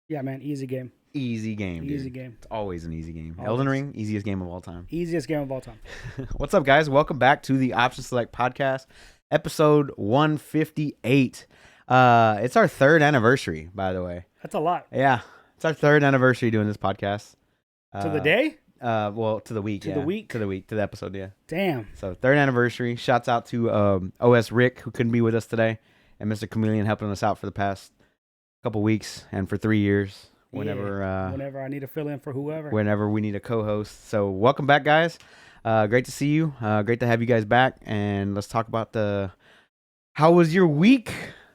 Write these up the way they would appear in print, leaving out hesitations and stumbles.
Yeah, man. Easy game. Easy game, dude. Easy game. It's always an easy game. Always. Elden Ring, easiest game of all time. Easiest game of all time. What's up, guys? Welcome back to the Option Select Podcast, episode 158. It's our third anniversary, by the way. That's a lot. Yeah, it's our third anniversary doing this podcast. To the day? Well, to the week. To yeah. the week? To the week. To the episode, yeah. Damn. So, third anniversary. Shouts out to OS Rick, who couldn't be with us today, and Mr. Chameleon helping us out for the past couple weeks and for 3 years. Whenever I need to fill in for whoever. Whenever we need a co-host. So welcome back, guys. Great to see you. Great to have you guys back. And let's talk about how was your week?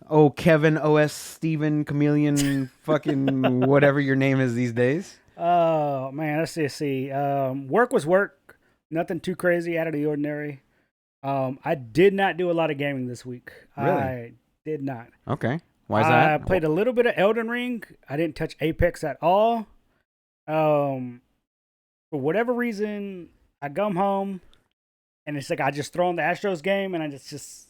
Oh, Kevin, OS, Steven, Chameleon, fucking whatever your name is these days. Oh, man. Let's see. Work was work. Nothing too crazy out of the ordinary. I did not do a lot of gaming this week. Really? I did not. Okay. Why is that? I played a little bit of Elden Ring. I didn't touch Apex at all. For whatever reason, I come home, and it's like I just throw on the Astros game, and I just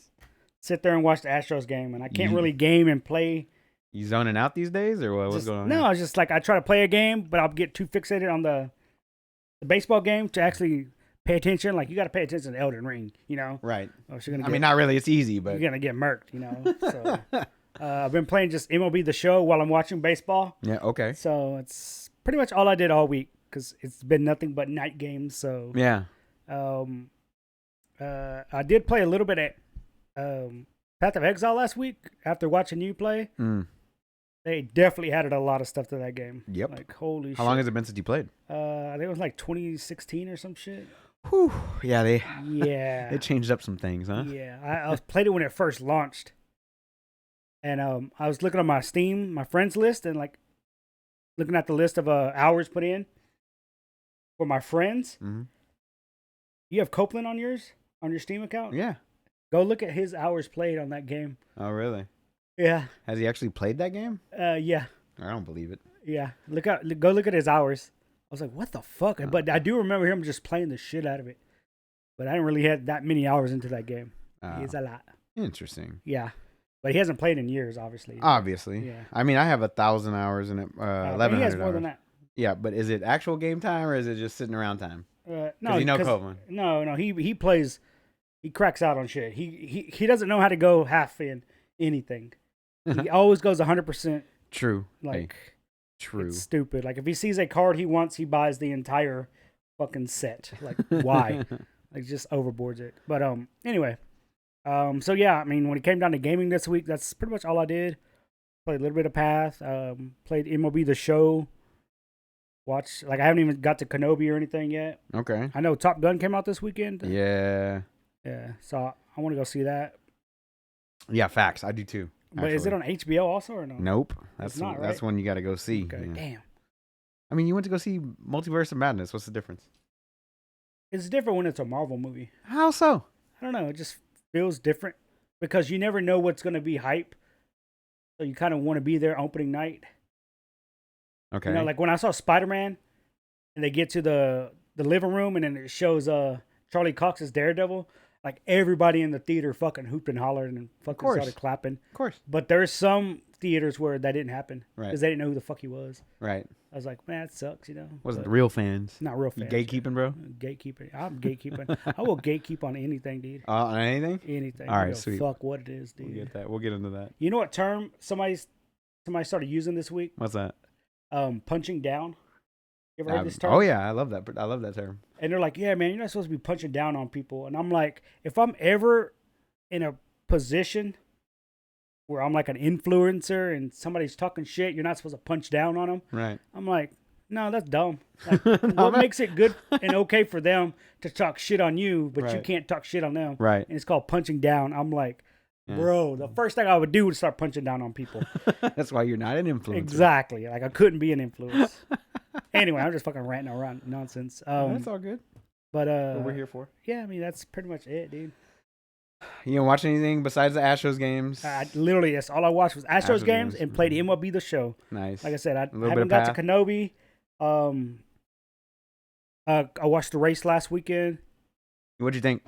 sit there and watch the Astros game, and I can't really game and play. You zoning out these days, or what's going on? No, it's just like I try to play a game, but I'll get too fixated on the baseball game to actually pay attention. Like, you got to pay attention to Elden Ring, you know? Right. I mean, not really. It's easy, but you're going to get murked, you know? So... I've been playing just MLB The Show while I'm watching baseball. Yeah, okay. So it's pretty much all I did all week because it's been nothing but night games. So yeah. I did play a little bit at Path of Exile last week after watching you play. They definitely added a lot of stuff to that game. Yep. Like, holy shit. How long has it been since you played? I think it was like 2016 or some shit. Whew. Yeah, they changed up some things, huh? Yeah. I played it when it first launched. And I was looking on my Steam, my friends list, and like looking at the list of hours put in for my friends. Mm-hmm. You have Copeland on your Steam account? Yeah. Go look at his hours played on that game. Oh, really? Yeah. Has he actually played that game? Yeah. I don't believe it. Yeah. Go look at his hours. I was like, what the fuck? But I do remember him just playing the shit out of it. But I didn't really have that many hours into that game. It's a lot. Interesting. Yeah. But he hasn't played in years, obviously. Obviously. Yeah. I mean, I have 1,000 hours in it. 1,100 he has more hours. than that. Yeah, but is it actual game time or is it just sitting around time? No, you know Copeland. No. He plays. He cracks out on shit. He doesn't know how to go half in anything. He always goes 100%. True. Like, true. It's stupid. Like, if he sees a card he wants, he buys the entire fucking set. Like, why? Like, just overboards it. But anyway. So yeah, I mean, when it came down to gaming this week, that's pretty much all I did. Played a little bit of Path. Played MLB The Show. Watched, like, I haven't even got to Kenobi or anything yet. Okay. I know Top Gun came out this weekend. Yeah. Yeah. So I want to go see that. Yeah, facts. I do too. But actually. is it on HBO also or no? Nope. It's not, right? That's one you got to go see. Okay. Yeah. Damn. I mean, you went to go see Multiverse of Madness. What's the difference? It's different when it's a Marvel movie. How so? I don't know. It just feels different because you never know what's going to be hype. So you kind of want to be there opening night. Okay. You know, like when I saw Spider-Man and they get to the living room and then it shows Charlie Cox as Daredevil, like everybody in the theater fucking hooped and hollered and fucking started clapping. Of course. But there's some theaters where that didn't happen. Right. Because they didn't know who the fuck he was. Right. I was like, man, that sucks, you know. Wasn't real fans. Not real fans. You gatekeeping, bro? Gatekeeping. I'm gatekeeping. I will gatekeep on anything, dude. On anything? Anything. All right, sweet. Fuck what it is, dude. We'll get that. We'll get into that. You know what term somebody started using this week? What's that? Punching down. You ever heard this term? Oh yeah, I love that. I love that term. And they're like, yeah, man, you're not supposed to be punching down on people. And I'm like, if I'm ever in a position where I'm like an influencer and somebody's talking shit, you're not supposed to punch down on them. Right. I'm like, no, that's dumb. Like, what makes it good and okay for them to talk shit on you, but you can't talk shit on them? Right. And it's called punching down. I'm like, bro, the first thing I would do would start punching down on people. That's why you're not an influencer. Exactly. Like, I couldn't be an influence. Anyway, I'm just fucking ranting around nonsense. That's all good. But what we're here for. Yeah, I mean, that's pretty much it, dude. You didn't watch anything besides the Astros games? Literally, that's all I watched was Astros games and played MLB The Show. Nice. Like I said, I haven't got to Kenobi. I watched the race last weekend. What'd you think?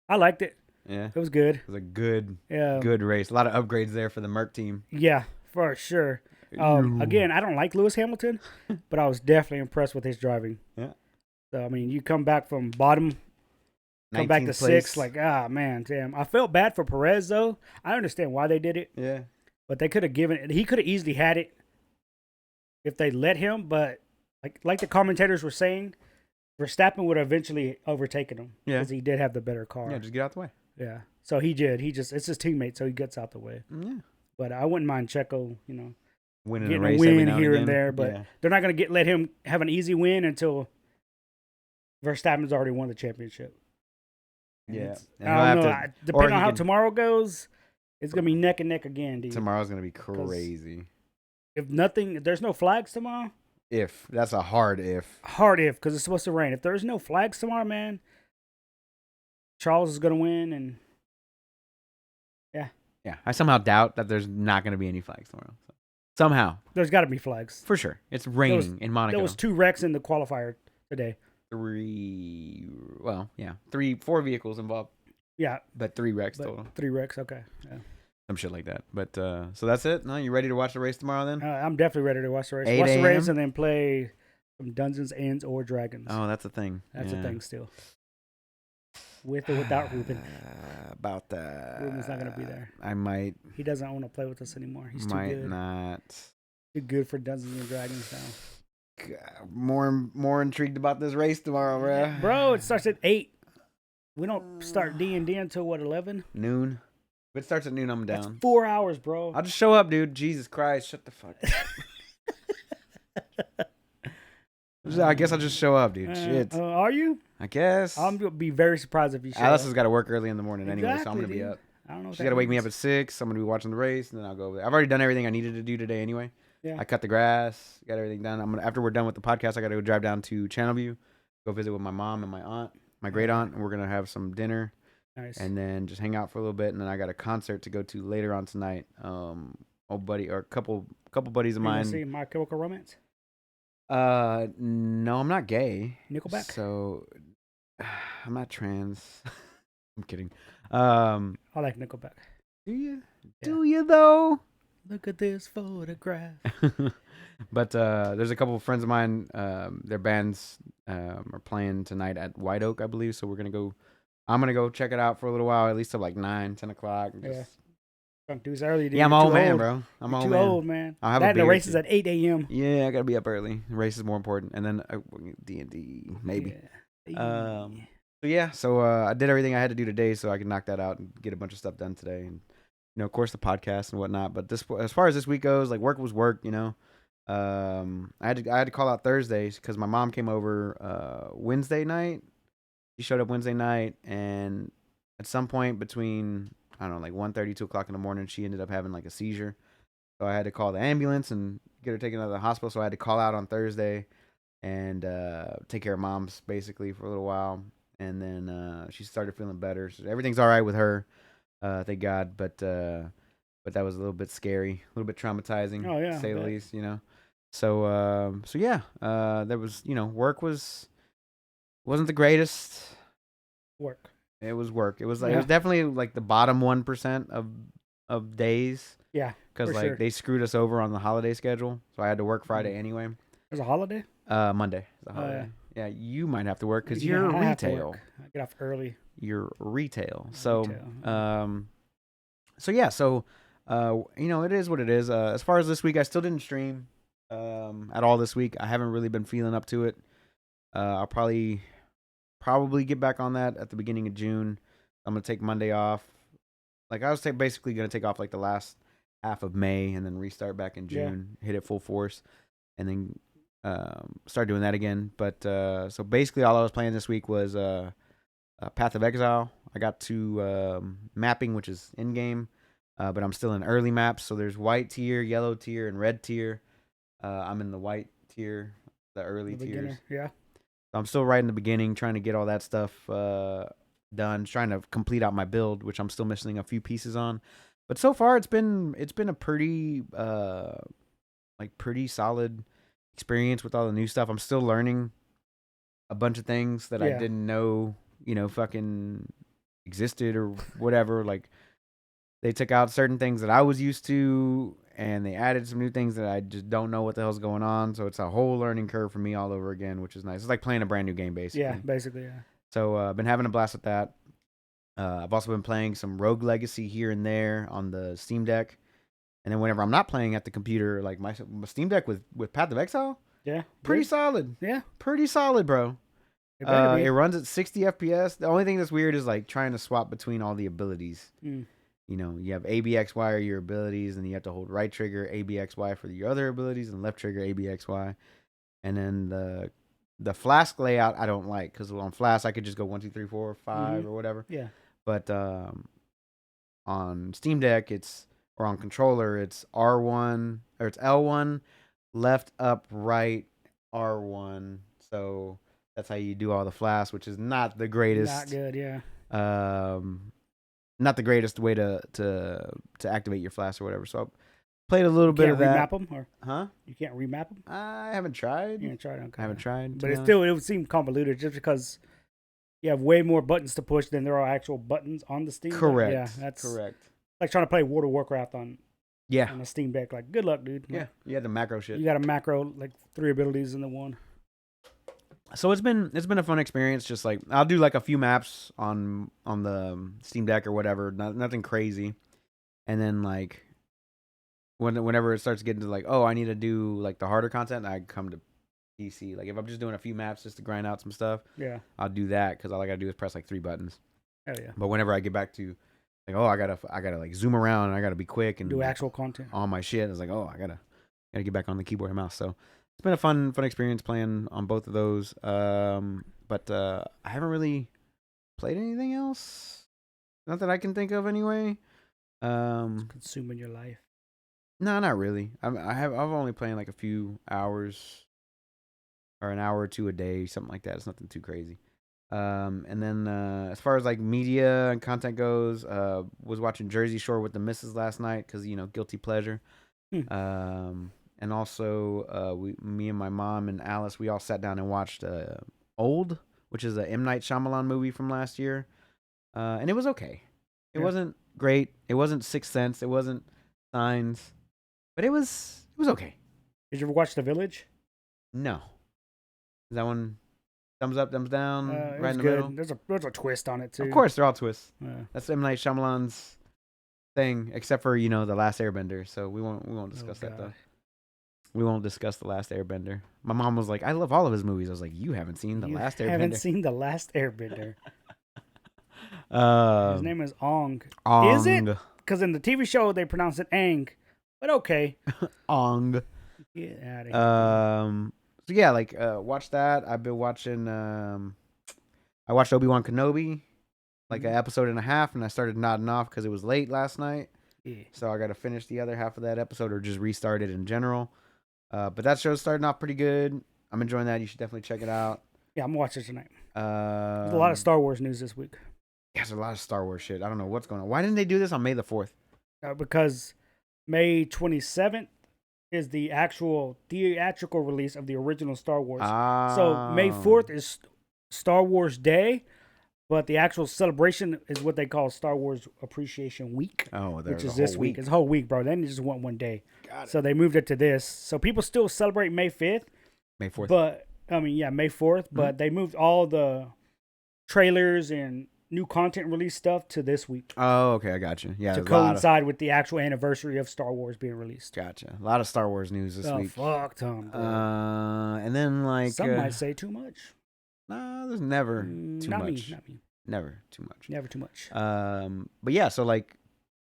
I liked it. Yeah. It was good. It was a good race. A lot of upgrades there for the Merc team. Yeah, for sure. Again, I don't like Lewis Hamilton, but I was definitely impressed with his driving. Yeah. So I mean, you come back from bottom, come back to 19th sixth, place. like man, damn. I felt bad for Perez though. I understand why they did it, Yeah. but they could have given it. He could have easily had it if they let him. But like the commentators were saying, Verstappen would have eventually overtaken him because he did have the better car. Yeah, just get out the way. Yeah. So he did. It's his teammate, so he gets out the way. Yeah. But I wouldn't mind Checo, Winning getting a race win every now here and and again. there. But they're not going to let him have an easy win until Verstappen's already won the championship. And Yeah. I don't know. Depending on how tomorrow goes, it's going to be neck and neck again, dude. Tomorrow's going to be crazy. If there's no flags tomorrow. That's a hard if. Hard if, because it's supposed to rain. If there's no flags tomorrow, man, Charles is going to win. And yeah, I somehow doubt that there's not going to be any flags tomorrow. So. Somehow. There's got to be flags. For sure. It's raining in Monaco. There was 2 wrecks in the qualifier today. 4 vehicles involved. Yeah. But 3 wrecks total. 3 wrecks, okay. Yeah. Some shit like that. But so that's it. No, you ready to watch the race tomorrow then? I'm definitely ready to watch the race. 8 Watch the race a.m.? and then play some Dungeons, Ends, or Dragons. Oh, that's a thing. That's a thing still. With or without Ruben. About that. Ruben's not going to be there. I might. He doesn't want to play with us anymore. He's too good. Not. Too good for Dungeons and Dragons now. God, more intrigued about this race tomorrow, bro. Bro, it starts at 8. We don't start D&D until, 11? Noon. If it starts at noon, I'm down. That's 4 hours, bro. I'll just show up, dude. Jesus Christ, shut the fuck up. I guess I'll just show up, dude. Shit. Are you? I guess. I'm going to be very surprised if you show Alice up. has got to work early in the morning anyway, so I'm going to be dude. up. I don't know. She's got to wake me up at 6. I'm going to be watching the race, and then I'll go over there. I've already done everything I needed to do today anyway. Yeah. I cut the grass, got everything done. After we're done with the podcast, I got to go drive down to Channelview, go visit with my mom and my aunt, my great aunt, and we're going to have some dinner. Nice. And then just hang out for a little bit, and then I got a concert to go to later on tonight. Old buddy or a couple buddies of mine. See My Chemical Romance? No, I'm not gay. Nickelback? So I'm not trans. I'm kidding. I like Nickelback. Do you? Yeah. Do you though? Look at this photograph. But there's a couple of friends of mine. Their bands are playing tonight at White Oak, I believe. So I'm gonna go check it out for a little while, at least till like 9, 10 o'clock. Yeah. Don't do this early, dude. Yeah, I'm You're an old too man, old. bro. I'm You're old too man. old, man. I'll have That a and the beer race is too. at 8 a.m. Yeah, I gotta be up early. The race is more important, and then D&D maybe. Yeah. So I did everything I had to do today, so I could knock that out and get a bunch of stuff done today, and of course the podcast and whatnot. But as far as this week goes, like work was work, I had to call out Thursdays because my mom came over Wednesday night. She showed up Wednesday night, and at some point between I don't know, like 1:30, 2 o'clock in the morning, she ended up having like a seizure. So I had to call the ambulance and get her taken out of the hospital. So I had to call out on Thursday and take care of mom's basically for a little while. And then she started feeling better. So everything's all right with her, thank God. But that was a little bit scary, a little bit traumatizing, to say the least, So yeah, there was, work wasn't the greatest. Work. It was work. It was like it was definitely like the bottom 1% of days. Yeah, because like sure. they screwed us over on the holiday schedule, so I had to work Friday anyway. There's a holiday. Monday. The holiday. Yeah, you might have to work because you're retail. I get off early. You're retail. So So it is what it is. As far as this week, I still didn't stream at all this week. I haven't really been feeling up to it. I'll probably get back on that at the beginning of June. I'm gonna take Monday off. Like I was basically gonna take off like the last half of May and then restart back in June, hit it full force, and then start doing that again. But so basically, all I was playing this week was Path of Exile. I got to mapping, which is in game, but I'm still in early maps. So there's white tier, yellow tier, and red tier. I'm in the white tier, the early tiers. Yeah. I'm still right in the beginning, trying to get all that stuff done, trying to complete out my build, which I'm still missing a few pieces on. But so far, it's been a pretty pretty solid experience with all the new stuff. I'm still learning a bunch of things that I didn't know, fucking existed or whatever. Like they took out certain things that I was used to, and they added some new things that I just don't know what the hell's going on. So it's a whole learning curve for me all over again, which is nice. It's like playing a brand new game, basically. Yeah, basically, yeah. So I've been having a blast with that. I've also been playing some Rogue Legacy here and there on the Steam Deck. And then whenever I'm not playing at the computer, like my Steam Deck with Path of Exile, Yeah. pretty good. solid. Yeah. Pretty solid, bro. It better be. It runs at 60 FPS. The only thing that's weird is like trying to swap between all the abilities. Mm. You know, you have ABXY are your abilities, and you have to hold right trigger ABXY for your other abilities, and left trigger ABXY. And then the Flask layout I don't like, because on Flask I could just go 1, 2, 3, 4, 5 or whatever. Yeah. But on Steam Deck or on controller it's R1 or it's L1, left, up, right, R1. So that's how you do all the Flask, which is not the greatest. Not good, yeah. Not the greatest way to activate your Flask or whatever. So I played a little bit of that. You can't remap them, or Huh? you can't remap them. I haven't tried. You haven't tried, okay. I haven't tried, but it would seem convoluted just because you have way more buttons to push than there are actual buttons on the Steam Deck. Correct. Yeah, that's correct. like trying to play World of Warcraft on Yeah. a Steam Deck. Like, good luck, dude. Yeah. You had the macro shit. You got a macro, like 3 abilities in the one. So it's been a fun experience. Just like I'll do like a few maps on the Steam Deck or whatever, nothing crazy, and then like whenever it starts getting to like, oh, I need to do like the harder content, I come to PC. Like if I'm just doing a few maps just to grind out some stuff, yeah, I'll do that because all I gotta do is press like 3 buttons. Hell yeah. But whenever I get back to like, oh, I gotta like zoom around and I gotta be quick and do actual content on my shit, it's like, oh, I gotta get back on the keyboard and mouse. So it's been a fun experience playing on both of those. But I haven't really played anything else. Not that I can think of anyway. consuming your life. No, not really. I've only playing like a few hours or an hour or two a day, something like that. It's nothing too crazy. And then as far as like media and content goes, was watching Jersey Shore with the missus last night because guilty pleasure. And also, me and my mom and Alice, we all sat down and watched Old, which is a M. Night Shyamalan movie from last year. And it was okay. It wasn't great. It wasn't Sixth Sense. It wasn't Signs. But it was okay. Did you ever watch The Village? No. Is that one thumbs up, thumbs down, right in the good. middle? There's a twist on it, too. Of course, they're all twists. Yeah. That's M. Night Shyamalan's thing, except for, The Last Airbender. So we won't discuss that, though. We won't discuss The Last Airbender. My mom was like, I love all of his movies. I was like, you haven't seen The Last Airbender. I haven't seen The Last Airbender. His name is Ong. Ong. Is it? Because in the TV show, they pronounce it Aang. But okay. Ong. Get out of here. So yeah, like, watch that. I've been watching, I watched Obi-Wan Kenobi, like an episode and a half, and I started nodding off because it was late last night. Yeah. So I got to finish the other half of that episode or just restart it in general. But that show's starting off pretty good. I'm enjoying that. You should definitely check it out. Yeah, I'm going to watch it tonight. There's a lot of Star Wars news this week. Yeah, there's a lot of Star Wars shit. I don't know what's going on. Why didn't they do this on May the 4th? Because May 27th is the actual theatrical release of the original Star Wars. So May 4th is Star Wars Day, but the actual celebration is what they call Star Wars Appreciation Week. Which is this week. It's a whole week, bro. They didn't just want one day. Got it. So they moved it to this. So people still celebrate May 5th. May 4th. But, May 4th. But they moved all the trailers and new content release stuff to this week. Oh, okay. I got you. Yeah. To coincide with the actual anniversary of Star Wars being released. Gotcha. A lot of Star Wars news this week. Fuck, Tom. And then, like... Some might say too much. Nah, there's never too much. Not me. Never too much. Never too much. But yeah, so like,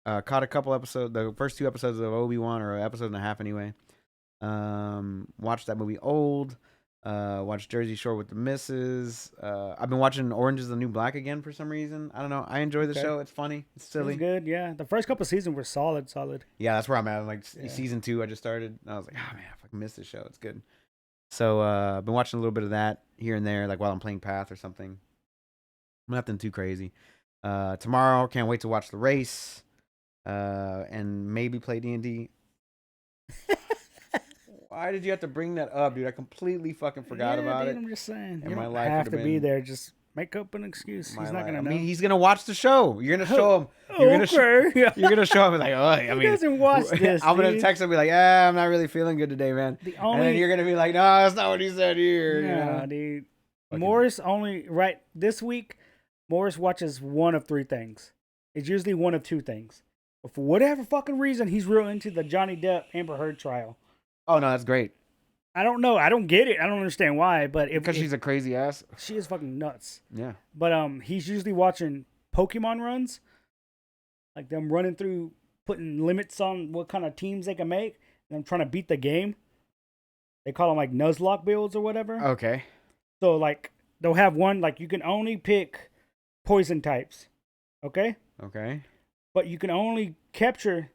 caught a couple episodes, the first 2 episodes of Obi-Wan, or an episode and a half anyway. Watched that movie Old. Watched Jersey Shore with the missus. I've been watching Orange is the New Black again for some reason. I don't know. I enjoy the show. It's funny. It's silly. It's good, yeah. The first couple of seasons were solid. Yeah, that's where I'm at. Like season 2, I just started. And I was like, oh man, I fucking missed this show. It's good. So I've been watching a little bit of that here and there, like while I'm playing Path or something. Nothing too crazy. Tomorrow, can't wait to watch the race. And maybe play D&D. Why did you have to bring that up, dude? I completely fucking forgot about it. I'm just saying. And You my don't life have to would've be been there. Just make up an excuse. He's My not life. gonna I know. mean, he's gonna watch the show. You're gonna show him. You're gonna Okay. you're gonna show him like, oh, I He mean, doesn't watch this, I'm gonna dude. text him and be like, I'm not really feeling good today, man. The And then only you're gonna be like, no, that's not what he said here. you no, know? dude. Fucking- Morris only right this week. Morris watches one of 3 things. It's usually one of 2 things. But for whatever fucking reason, he's real into the Johnny Depp Amber Heard trial. Oh no, that's great. I don't know. I don't get it. I don't understand why. But Because she's a crazy ass. she is fucking nuts. Yeah. But he's usually watching Pokemon runs, like them running through, putting limits on what kind of teams they can make, and them trying to beat the game. They call them like Nuzlocke builds or whatever. Okay. So like they'll have one like you can only pick poison types, okay? Okay. But you can only capture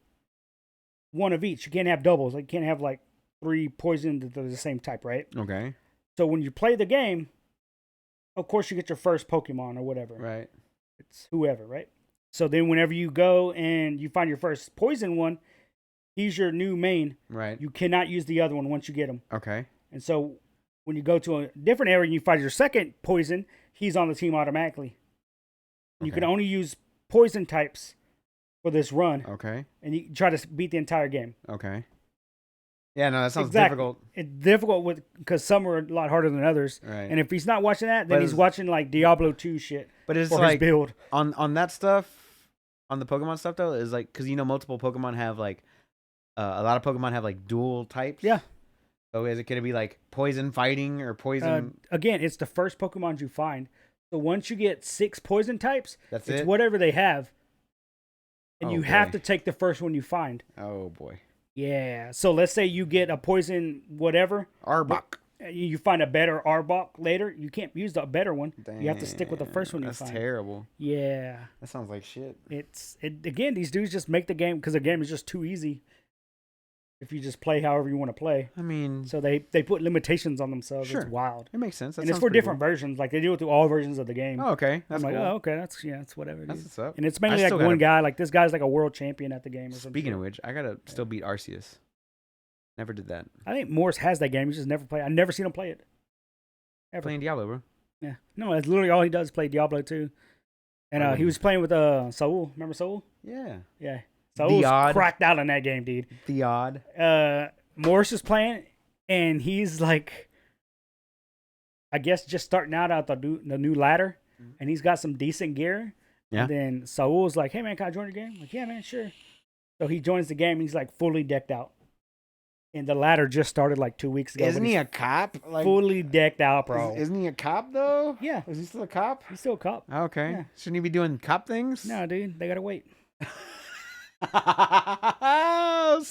one of each. You can't have doubles. Like you can't have like 3 poison that are the same type, right? Okay. So when you play the game, of course you get your first Pokemon or whatever. Right. It's whoever, right? So then whenever you go and you find your first poison one, he's your new main. Right. You cannot use the other one once you get him. Okay. And so when you go to a different area and you find your second poison, he's on the team automatically. You can Okay. only use poison types for this run, Okay. and you try to beat the entire game. Okay. Yeah, no, that sounds Exactly. difficult. It's difficult because some are a lot harder than others. Right. And if he's not watching that, then But he's it's- watching like Diablo 2 shit But it's for his like build. on that stuff, on the Pokemon stuff though, is like because multiple Pokemon have like a lot of Pokemon have like dual types. Yeah. So is it gonna be like poison fighting or poison? Again, it's the first Pokemon you find. So once you get 6 poison types, That's it's it. whatever they have. And Oh, you have boy. to take the first one you find. Oh boy. Yeah. So let's say you get a poison whatever. Arbok. You find a better Arbok later. You can't use the better one. You have to stick with the first one you That's find. terrible. Yeah. That sounds like shit. Again, these dudes just make the game because the game is just too easy. If you just play however you want to play. I mean, So they put limitations on themselves. Sure. It's wild. it makes sense. That And it's sounds for pretty different versions. Like they do it through all versions of the game. cool. Oh, okay. That's I'm like, cool. oh, okay, that's whatever. That's Dude. what's up. And it's mainly I like still one gotta- guy. Like this guy's like a world champion at the game or something. Speaking of which, I gotta still beat Arceus. Never did that. I think Morris has that game. He's just never played. I've never seen him play it. Ever. Playing Diablo, bro. Yeah. No, that's literally all he does is play Diablo 2. And he was playing with Saul. Remember Saul? Yeah. Yeah. Saul's odd. cracked out in that game, dude. The odd. Morris is playing, and he's like, I guess just starting out the new ladder, and he's got some decent gear. Yeah. And then Saul's like, hey, man, can I join your game? I'm like, yeah, man, sure. So he joins the game, and he's like fully decked out. And the ladder just started like 2 weeks ago. Isn't but he he's a cop? Like, fully decked out, bro? Isn't he a cop though? Yeah. Is he still a cop? He's still a cop. Okay. Yeah. Shouldn't he be doing cop things? No, dude, they gotta wait. Oh,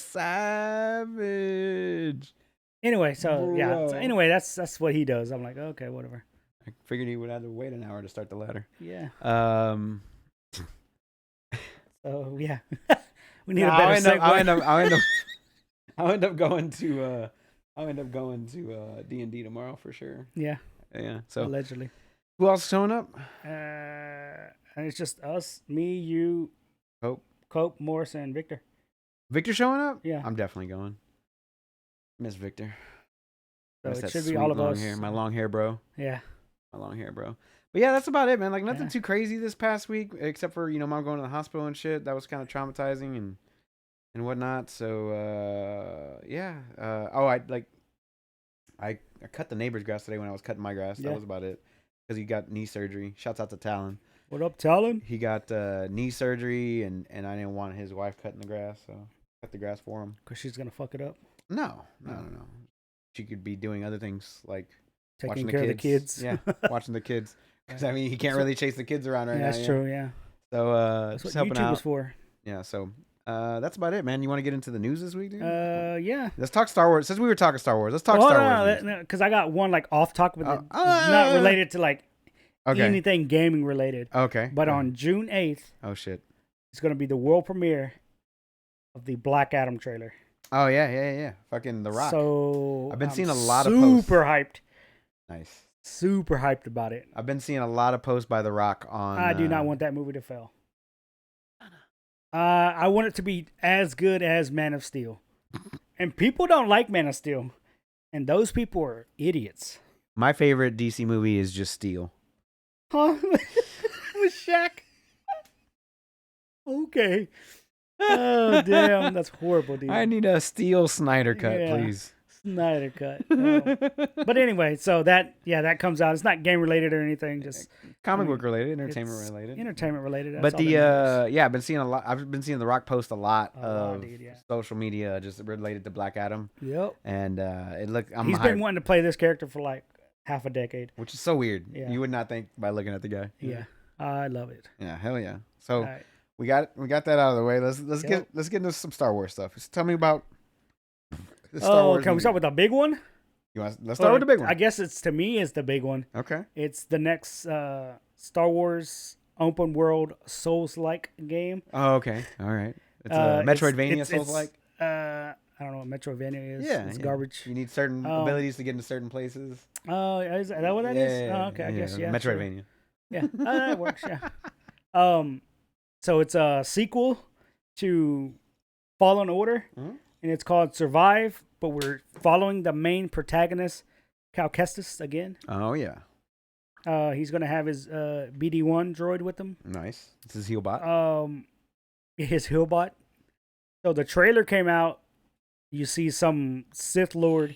savage. Anyway, so yeah. Bro. So anyway, that's what he does. I'm like, okay, whatever. I figured he would have to wait an hour to start the ladder. Yeah. So yeah, we need a better segue. I'll end up going to D&D tomorrow for sure. Yeah, Yeah. So allegedly. who else showing up? And it's just us, me, you, Cope, Morris, and Victor. Victor showing up? Yeah. I'm definitely going. Miss Victor. So Miss it that should be sweet all of long us. hair. My long hair, bro. Yeah. My long hair, bro. But yeah, that's about it, man. Like nothing Yeah. too crazy this past week, except for mom going to the hospital and shit. That was kind of traumatizing and whatnot. So yeah. I cut the neighbor's grass today when I was cutting my grass. Yeah. That was about it. Because he got knee surgery. Shouts out to Talon. What up, Talon? He got knee surgery, and I didn't want his wife cutting the grass, so I cut the grass for him. Because she's gonna fuck it up. No. She could be doing other things like Taking watching care of the kids. Yeah, watching the kids. Because I mean, he can't really chase the kids around right Yeah, now. that's true. Yeah. So That's just what helping YouTube out. is for. Yeah. So that's about it, man. You want to get into the news this week, dude? Yeah. Let's talk Star Wars. Since we were talking Star Wars, let's talk Star Wars. Because I got one like off topic, but it's oh, not related to like Okay. anything gaming related. Okay. But on June 8th, Oh shit. it's gonna be the world premiere of the Black Adam trailer. Oh yeah. Fucking The Rock. So I've been I'm seeing a lot of posts. super hyped. Nice. Super hyped about it. I've been seeing a lot of posts by The Rock on. I do not want that movie to fail. I want it to be as good as Man of Steel. And people don't like Man of Steel. And those people are idiots. My favorite DC movie is just Steel. Huh? With Shaq? Okay. Oh, damn. That's horrible, dude. I need a steel Snyder cut, Yeah. please. Snyder cut. But anyway, so that comes out. It's not game related or anything. Just comic book related, entertainment related. Entertainment related. That's But all that matters. I've been seeing a lot. I've been seeing The Rock post a lot A of lot, dude, yeah. social media just related to Black Adam, Yep. and it look. He's been wanting to play this character for like half a decade. which is so weird. Yeah. You would not think by looking at the guy. Yeah. I love it. Yeah, hell yeah. So All right. we got that out of the way. Let's get into some Star Wars stuff. Just tell me about the Star Wars. Can we start with the big one? Let's start with the big one. I guess it's the big one. Okay. It's the next Star Wars open world Souls-like game. Oh, okay. All right. It's a Metroidvania Souls-like. I don't know what Metroidvania is. Yeah, It's garbage. You need certain abilities to get into certain places. Oh, is that what that is? Oh, okay, I guess, yeah. Metroidvania. Sure. Yeah, that works, yeah. So it's a sequel to Fallen Order, and it's called Survive, but we're following the main protagonist, Cal Kestis, again. Oh, yeah. He's going to have his BD-1 droid with him. Nice. This is Healbot. His Healbot. So the trailer came out. You see some Sith Lord.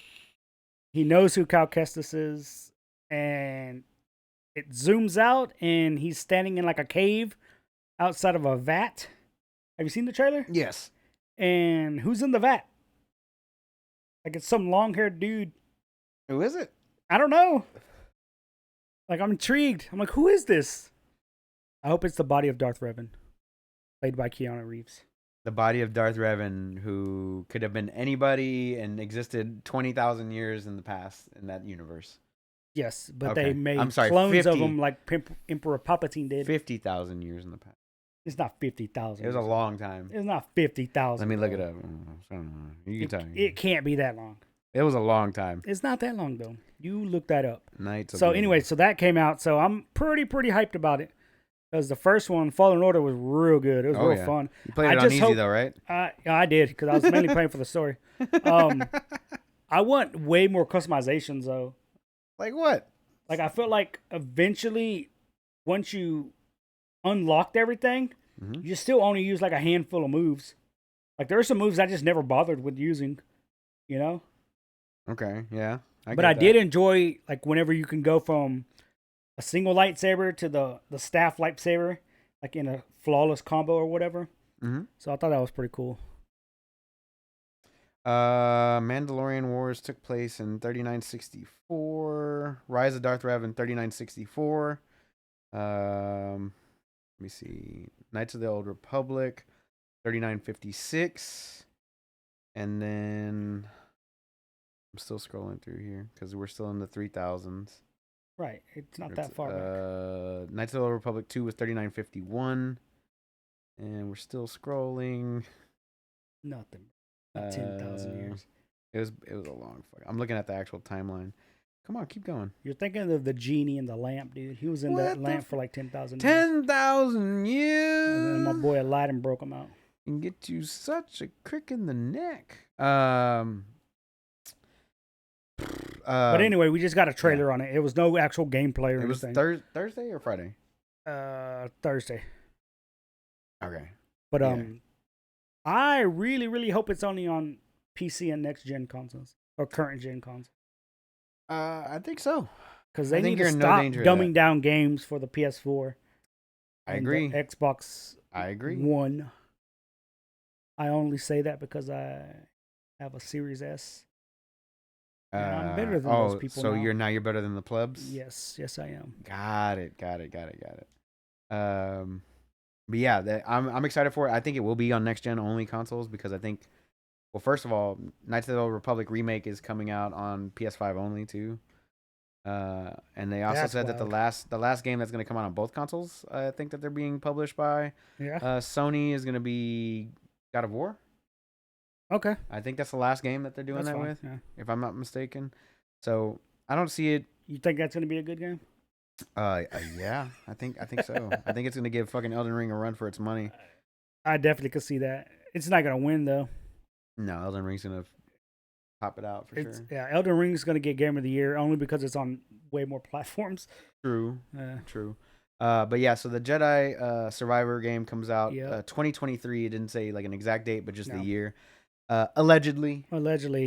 He knows who Cal Kestis is, and it zooms out, and he's standing in like a cave outside of a vat. Have you seen the trailer? Yes. And who's in the vat? Like it's some long-haired dude. Who is it? I don't know. Like I'm intrigued. I'm like, who is this? I hope it's the body of Darth Revan, played by Keanu Reeves. The body of Darth Revan, who could have been anybody and existed 20,000 years in the past in that universe. Yes, but Okay. they made I'm sorry, clones 50. of him like Emperor Palpatine did. 50,000 years in the past. It's not 50,000. It was a long time. It's not 50,000. Let me look it up. You can tell me. It can't be that long. It was a long time. It's not that long though. You look that up. Nights. So anyway, so that came out. So I'm pretty hyped about it. Because the first one, Fallen Order, was real good. It was real fun. You played it on easy though, right? I did, because I was mainly playing for the story. I want way more customizations though. Like what? Like I felt like eventually, once you unlocked everything, you still only use like a handful of moves. Like there are some moves I just never bothered with using, you know? Okay, yeah. But I did enjoy like whenever you can go from a single lightsaber to the staff lightsaber, like in a flawless combo or whatever. So I thought that was pretty cool. Mandalorian Wars took place in 3964. Rise of Darth Revan 3964. Let me see. Knights of the Old Republic 3956. And then I'm still scrolling through here because we're still in the 3000s. Right. It's not that far back. Knights of the Old Republic 2 was 3951. And we're still scrolling. Nothing. 10,000 years. It was a long fuck. I'm looking at the actual timeline. Come on, keep going. You're thinking of the genie in the lamp, dude. He was in that lamp for like 10,000 years. 10,000 years. And then my boy Aladdin broke him out. Can get you such a crick in the neck. But anyway, we just got a trailer on it. It was no actual gameplay or anything. It was Thursday or Friday? Thursday. Okay. But I really, really hope it's only on PC and next gen consoles or current gen consoles. I think so. Because they need to stop dumbing down games for the PS4. I agree. The Xbox. I agree. One. I only say that because I have a Series S. And I'm better than those people. So you're better than the plebs? Yes, I am. Got it. But yeah, I'm excited for it. I think it will be on next gen only consoles because I think, well, first of all, Knights of the Old Republic remake is coming out on PS5 only too. And they also said that the last game that's going to come out on both consoles, I think that they're being published by. Yeah. Sony is going to be God of War. Okay. I think that's the last game that they're doing with, if I'm not mistaken. So I don't see it. You think that's going to be a good game? Yeah, I think so. I think it's going to give fucking Elden Ring a run for its money. I definitely could see that. It's not going to win though. No, Elden Ring's going to. top it out for sure. Yeah, Elden Ring's gonna get Game of the Year only because it's on way more platforms. True. True. But yeah, so the Jedi Survivor game comes out 2023. It didn't say like an exact date, but just the year. Allegedly,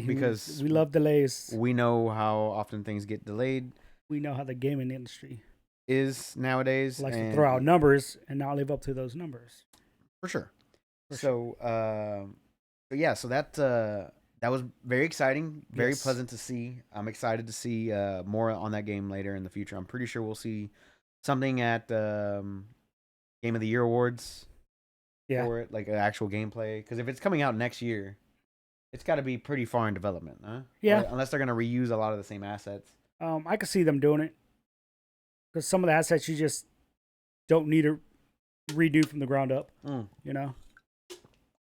because we love delays. We know how often things get delayed. We know how the gaming industry is nowadays. Likes to throw out numbers and not live up to those numbers. For sure. So that was very exciting, very pleasant to see. I'm excited to see more on that game later in the future. I'm pretty sure we'll see something at Game of the Year awards for it, like an actual gameplay. Because if it's coming out next year, it's got to be pretty far in development, huh? Yeah. Unless they're going to reuse a lot of the same assets. I could see them doing it. Because some of the assets you just don't need to redo from the ground up, you know?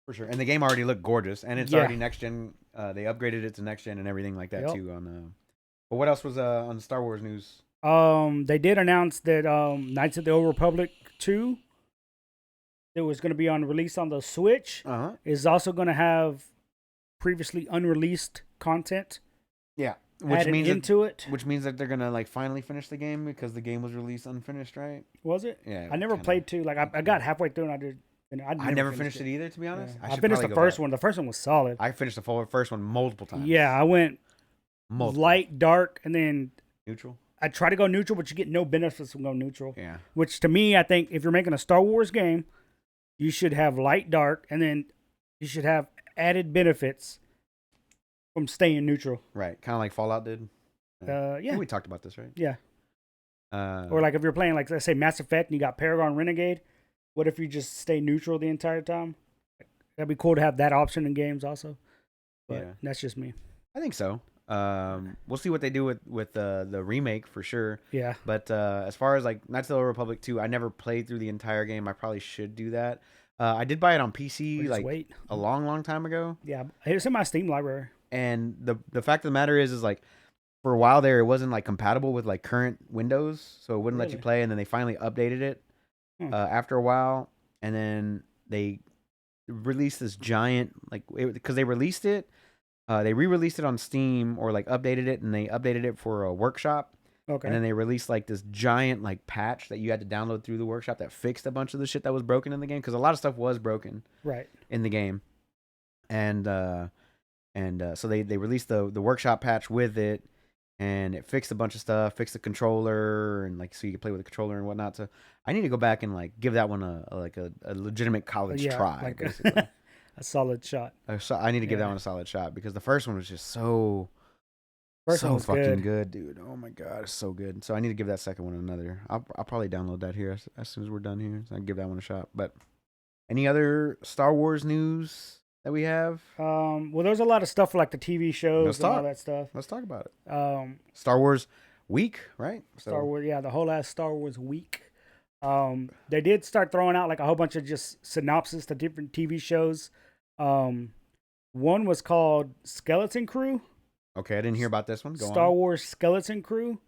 For sure. And the game already looked gorgeous. And it's already next gen. They upgraded it to next gen and everything like that, too. But what else was on the Star Wars news? They did announce that Knights of the Old Republic 2 that was going to be on release on the Switch is also going to have previously unreleased content. Yeah. Which means that they're going to like finally finish the game because the game was released unfinished, right? Was it? Yeah. I never played 2. Like I got halfway through and I never finished it either, to be honest. Yeah. I finished the first one. The first one was solid. I finished the first one multiple times. Yeah, I went light, dark, and then neutral. I try to go neutral, but you get no benefits from going neutral. Yeah. Which to me, I think if you're making a Star Wars game, you should have light, dark, and then you should have added benefits from staying neutral. Right. Kind of like Fallout did. Yeah. We talked about this, right? Yeah. Or like if you're playing, like, let's say Mass Effect and you got Paragon Renegade, what if you just stay neutral the entire time? That'd be cool to have that option in games also. But that's just me. I think so. We'll see what they do with the remake for sure. Yeah. But as far as like Knights of the Old Republic 2, I never played through the entire game. I probably should do that. I did buy it on PC a long time ago. Yeah, it's in my Steam library. And the fact of the matter is like for a while there, it wasn't like compatible with like current Windows, so it wouldn't let you play. And then they finally updated it after a while, and then they released this giant because they released it. They re-released it on Steam or like updated it, and they updated it for a workshop. Okay. And then they released like this giant like patch that you had to download through the workshop that fixed a bunch of the shit that was broken in the game, because a lot of stuff was broken in the game. And so they released the workshop patch with it, and it fixed a bunch of stuff, fixed the controller, and like so you could play with the controller and whatnot. So I need to go back and like give that one a legitimate college try, basically. A solid shot. I need to give that one a solid shot, because the first one was just so fucking good, dude. Oh my god, it's so good. So I need to give that second one another. I'll probably download that here as soon as we're done here. So I can give that one a shot. But any other Star Wars news that we have? Well, there's a lot of stuff for like the TV shows and all that stuff. Let's talk about it. Star Wars week, right? Star Wars, the whole last Star Wars week. They did start throwing out like a whole bunch of just synopsis to different TV shows. One was called Skeleton Crew. Okay, I didn't hear about this one. Star Wars Skeleton Crew.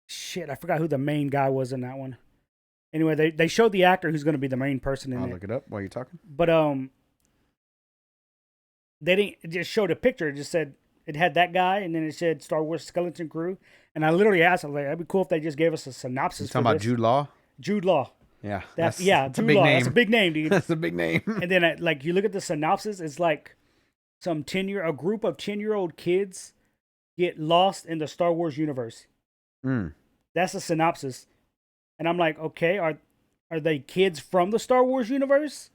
Shit, I forgot who the main guy was in that one. Anyway, they showed the actor who's going to be the main person in it. I'll look it up while you're talking. But they didn't just show the picture. It just said it had that guy, and then it said Star Wars Skeleton Crew. And I literally asked, I was like, that'd be cool if they just gave us a synopsis. You're talking about Jude Law? Jude Law. Yeah. That's a Jude big Law. name. That's a big name, dude. That's a big name. And then like you look at the synopsis, it's like a group of 10-year-old kids get lost in the Star Wars universe. That's the synopsis. And I'm like, okay, are they kids from the Star Wars universe?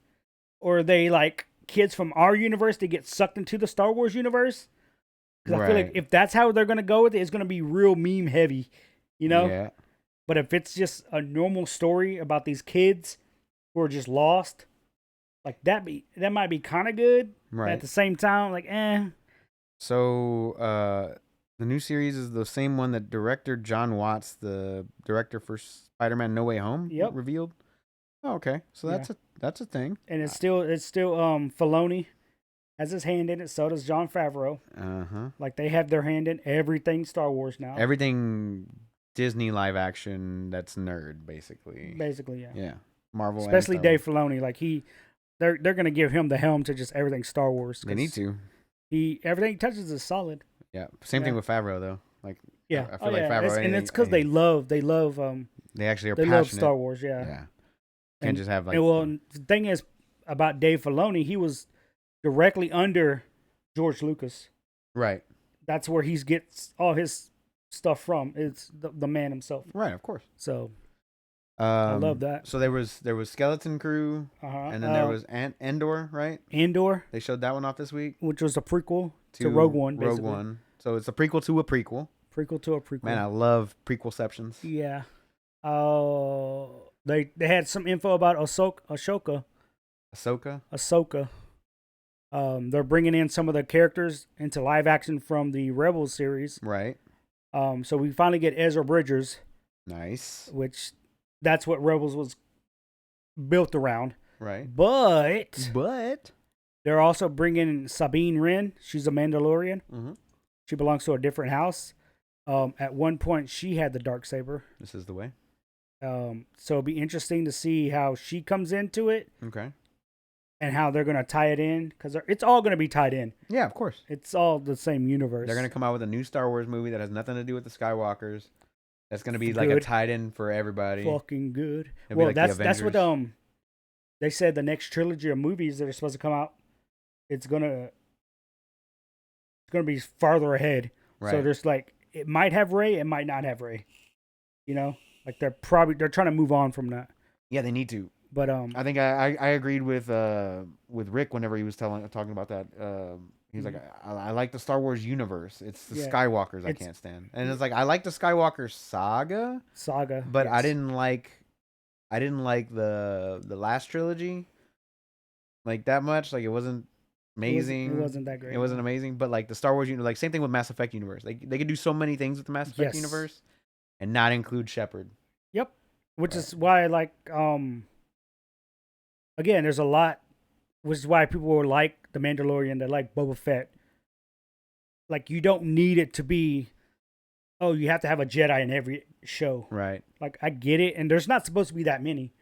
Or are they like kids from our universe that get sucked into the Star Wars universe? Because I feel like if that's how they're going to go with it, it's going to be real meme heavy, you know? Yeah. But if it's just a normal story about these kids who are just lost, like that might be kind of good. Right. At the same time, like, So, the new series is the same one that director John Watts, the director for Spider-Man No Way Home, revealed. Oh, okay. So that's a thing. And it's still Filoni has his hand in it. So does Jon Favreau. Like they have their hand in everything Star Wars now. Everything Disney live action that's nerd, basically. Basically, yeah. Yeah. Marvel, especially Dave Filoni. Like they're gonna give him the helm to just everything Star Wars. They need to. Everything he touches is solid. Yeah. Same thing Yeah. with Favreau though. Like Yeah. I feel like Favreau, and it's because they love they actually are they passionate. love Star Wars. Yeah. Yeah. Can't just have like. And well, the thing is about Dave Filoni, he was directly under George Lucas. Right. That's where he gets all his stuff from. It's the man himself. Right. Of course. So I love that. So there was Skeleton Crew, and then there was Endor, right? Andor. They showed that one off this week, which was a prequel to Rogue One. Basically. Rogue One. So it's a prequel to a prequel. Prequel to a prequel. Man, I love prequelceptions. Yeah. They had some info about Ahsoka. They're bringing in some of the characters into live action from the Rebels series. Right. So we finally get Ezra Bridgers. Nice. Which that's what Rebels was built around. Right. But they're also bringing Sabine Wren. She's a Mandalorian. Mm-hmm. She belongs to a different house. At one point, she had the Darksaber. This is the way. So it'll be interesting to see how she comes into it. Okay. And how they're going to tie it in. Because it's all going to be tied in. Yeah, of course. It's all the same universe. They're going to come out with a new Star Wars movie that has nothing to do with the Skywalkers. That's going to be like a tied-in for everybody. Fucking good. Well, like that's what they said the next trilogy of movies that are supposed to come out, it's gonna be farther ahead. Right. So there's like, it might have Rey, it might not have Rey. You know? Like they're trying to move on from that. Yeah, they need to. But I think I agreed with Rick whenever he was talking about that. He's like, I like the Star Wars universe. It's the Skywalkers I can't stand. And it's like, I like the Skywalker saga, but yes. I didn't like the last trilogy like that much. Like it wasn't amazing. It wasn't that great. It wasn't amazing. But like the Star Wars universe, like same thing with Mass Effect universe. Like they could do so many things with the Mass Effect universe and not include Shepard. Yep. Which is why I like again, there's a lot, which is why people were like The Mandalorian, they like Boba Fett. Like, you don't need it to be, oh, you have to have a Jedi in every show. Right. Like, I get it, and there's not supposed to be that many.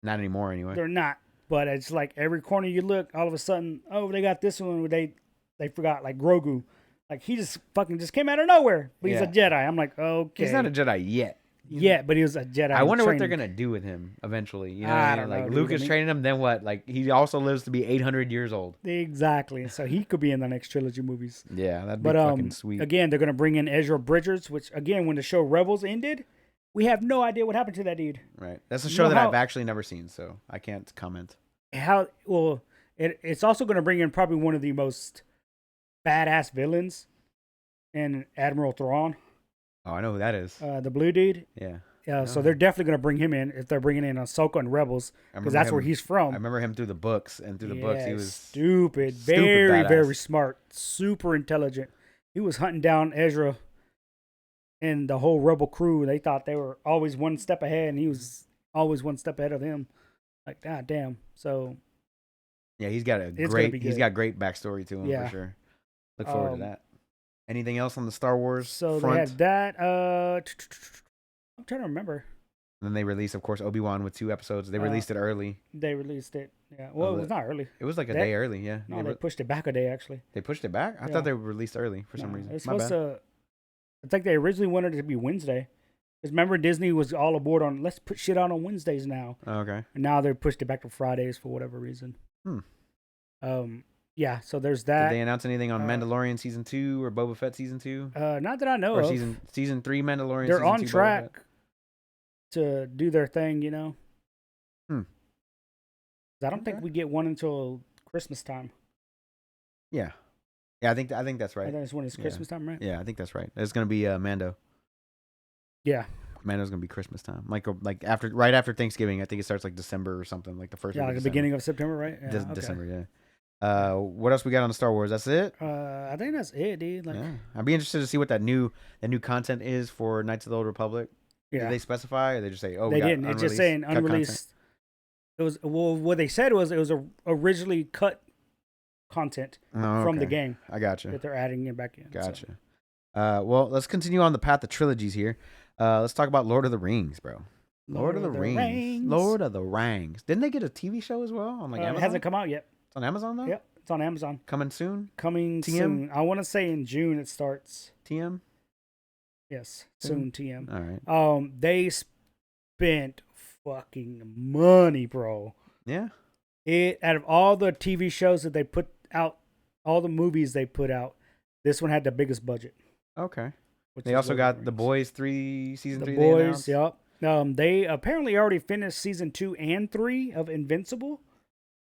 Not anymore, anyway. They're not. But it's like every corner you look, all of a sudden, oh, they got this one where they forgot, like Grogu. Like, he just came out of nowhere, but he's a Jedi. I'm like, okay. He's not a Jedi yet. Yeah, but he was a Jedi. I wonder what they're gonna do with him eventually. You know, I don't know. Like Luke is training him, then what? Like he also lives to be 800 years old. Exactly. So he could be in the next trilogy movies. Yeah, that'd be fucking sweet. Again, they're gonna bring in Ezra Bridgers, which again, when the show Rebels ended, we have no idea what happened to that dude. Right. That's a show that I've actually never seen, so I can't comment. It's also gonna bring in probably one of the most badass villains in Admiral Thrawn. Oh, I know who that is. The blue dude. Yeah. So they're definitely going to bring him in if they're bringing in Ahsoka and Rebels, because that's where he's from. I remember him through the books, and through the books he was stupid, very, very smart, super intelligent. He was hunting down Ezra and the whole Rebel crew. They thought they were always one step ahead, and he was always one step ahead of them. Like, god damn. So yeah, he's got great backstory to him for sure. Look forward to that. Anything else on the Star Wars front? They had that. I'm trying to remember. And then they released, of course, Obi-Wan with 2 episodes. They released it early. They released it. Yeah. Well, it was not early. It was like a day early, yeah. No, they pushed it back a day, actually. They pushed it back? I thought they were released early for some reason. It's supposed to... I think they originally wanted it to be Wednesday. Because remember, Disney was all aboard on, let's put shit out on Wednesdays now. Oh, okay. And now they pushed it back to Fridays for whatever reason. Yeah, so there's that. Did they announce anything on Mandalorian Season 2 or Boba Fett Season 2? Not that I know of. Or Season 3 Mandalorian They're Season 2 on track to do their thing, you know? I don't think we get one until Christmas time. Yeah. Yeah, I think that's right. I think it's when it's Christmas time, right? Yeah, I think that's right. It's going to be Mando. Yeah. Mando's going to be Christmas time. Like right after Thanksgiving. I think it starts like December or something, like the first week of the beginning of September, right? Yeah, December, yeah. What else we got on the Star Wars? That's it? I think that's it, dude. Like, I'd be interested to see what that new content is for Knights of the Old Republic. Yeah. Did they specify, or they just say, "Oh, they didn't"? It's just saying unreleased. It was what they said was it was originally cut content from the game. I gotcha. That they're adding it back in. Gotcha. So. Well, let's continue on the path of trilogies here. Let's talk about Lord of the Rings, bro. Lord of the Rings. Lord of the Rings. Didn't they get a TV show as well on Amazon? It hasn't come out yet. It's on Amazon though. Yep, it's It's on Amazon. Coming soon? Coming TM? soon. I want to say in June it starts. TM? Yes, soon TM. All right. They spent fucking money, bro. Yeah. Out of all the TV shows that they put out, all the movies they put out, this one had the biggest budget. Okay. They also got The Boys season 3. The Boys, yep. They apparently already finished season 2 and 3 of Invincible.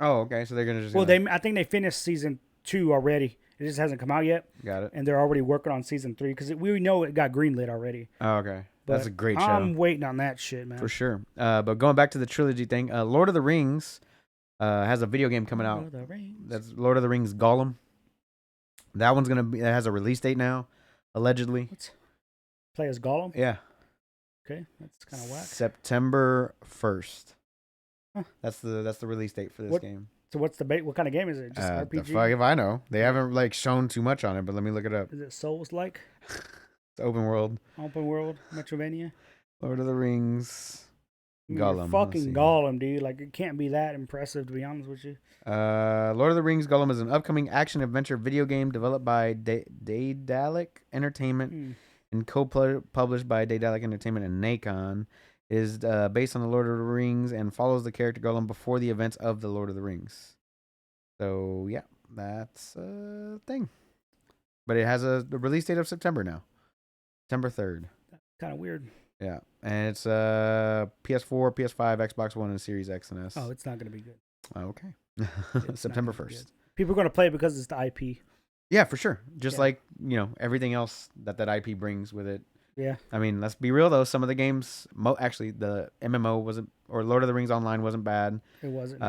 Oh, okay. So they're gonna just. Well, I think they finished season 2 already. It just hasn't come out yet. Got it. And they're already working on season 3 because we know it got greenlit already. Oh, okay. But that's a great show. I'm waiting on that shit, man. For sure. But going back to the trilogy thing, Lord of the Rings has a video game coming out. That's Lord of the Rings Gollum. That one's that has a release date now, allegedly. Play as Gollum? Yeah. Okay, that's kind of whack. September 1st. Huh. That's the release date for this game. So what's the what kind of game is it? Just RPG? The fuck if I know. They haven't shown too much on it, but let me look it up. Is it Souls-like? It's open world. Open world, Metrovania. Lord of the Rings. Gollum. Fucking Gollum, dude. Like, it can't be that impressive, to be honest with you. Lord of the Rings Gollum is an upcoming action-adventure video game developed by Daedalic Entertainment and co-published by Daedalic Entertainment and Nacon. It is based on the Lord of the Rings and follows the character Gollum before the events of the Lord of the Rings. So, yeah, that's a thing. But it has a release date of September now. September 3rd. Kind of weird. Yeah, and it's PS4, PS5, Xbox One, and Series X and S. Oh, it's not going to be good. Okay. September 1st. People are going to play it because it's the IP. Yeah, for sure. Just like, everything else that IP brings with it. Yeah. I mean, let's be real, though. Some of the games, actually, the MMO wasn't, or Lord of the Rings Online wasn't bad. It wasn't.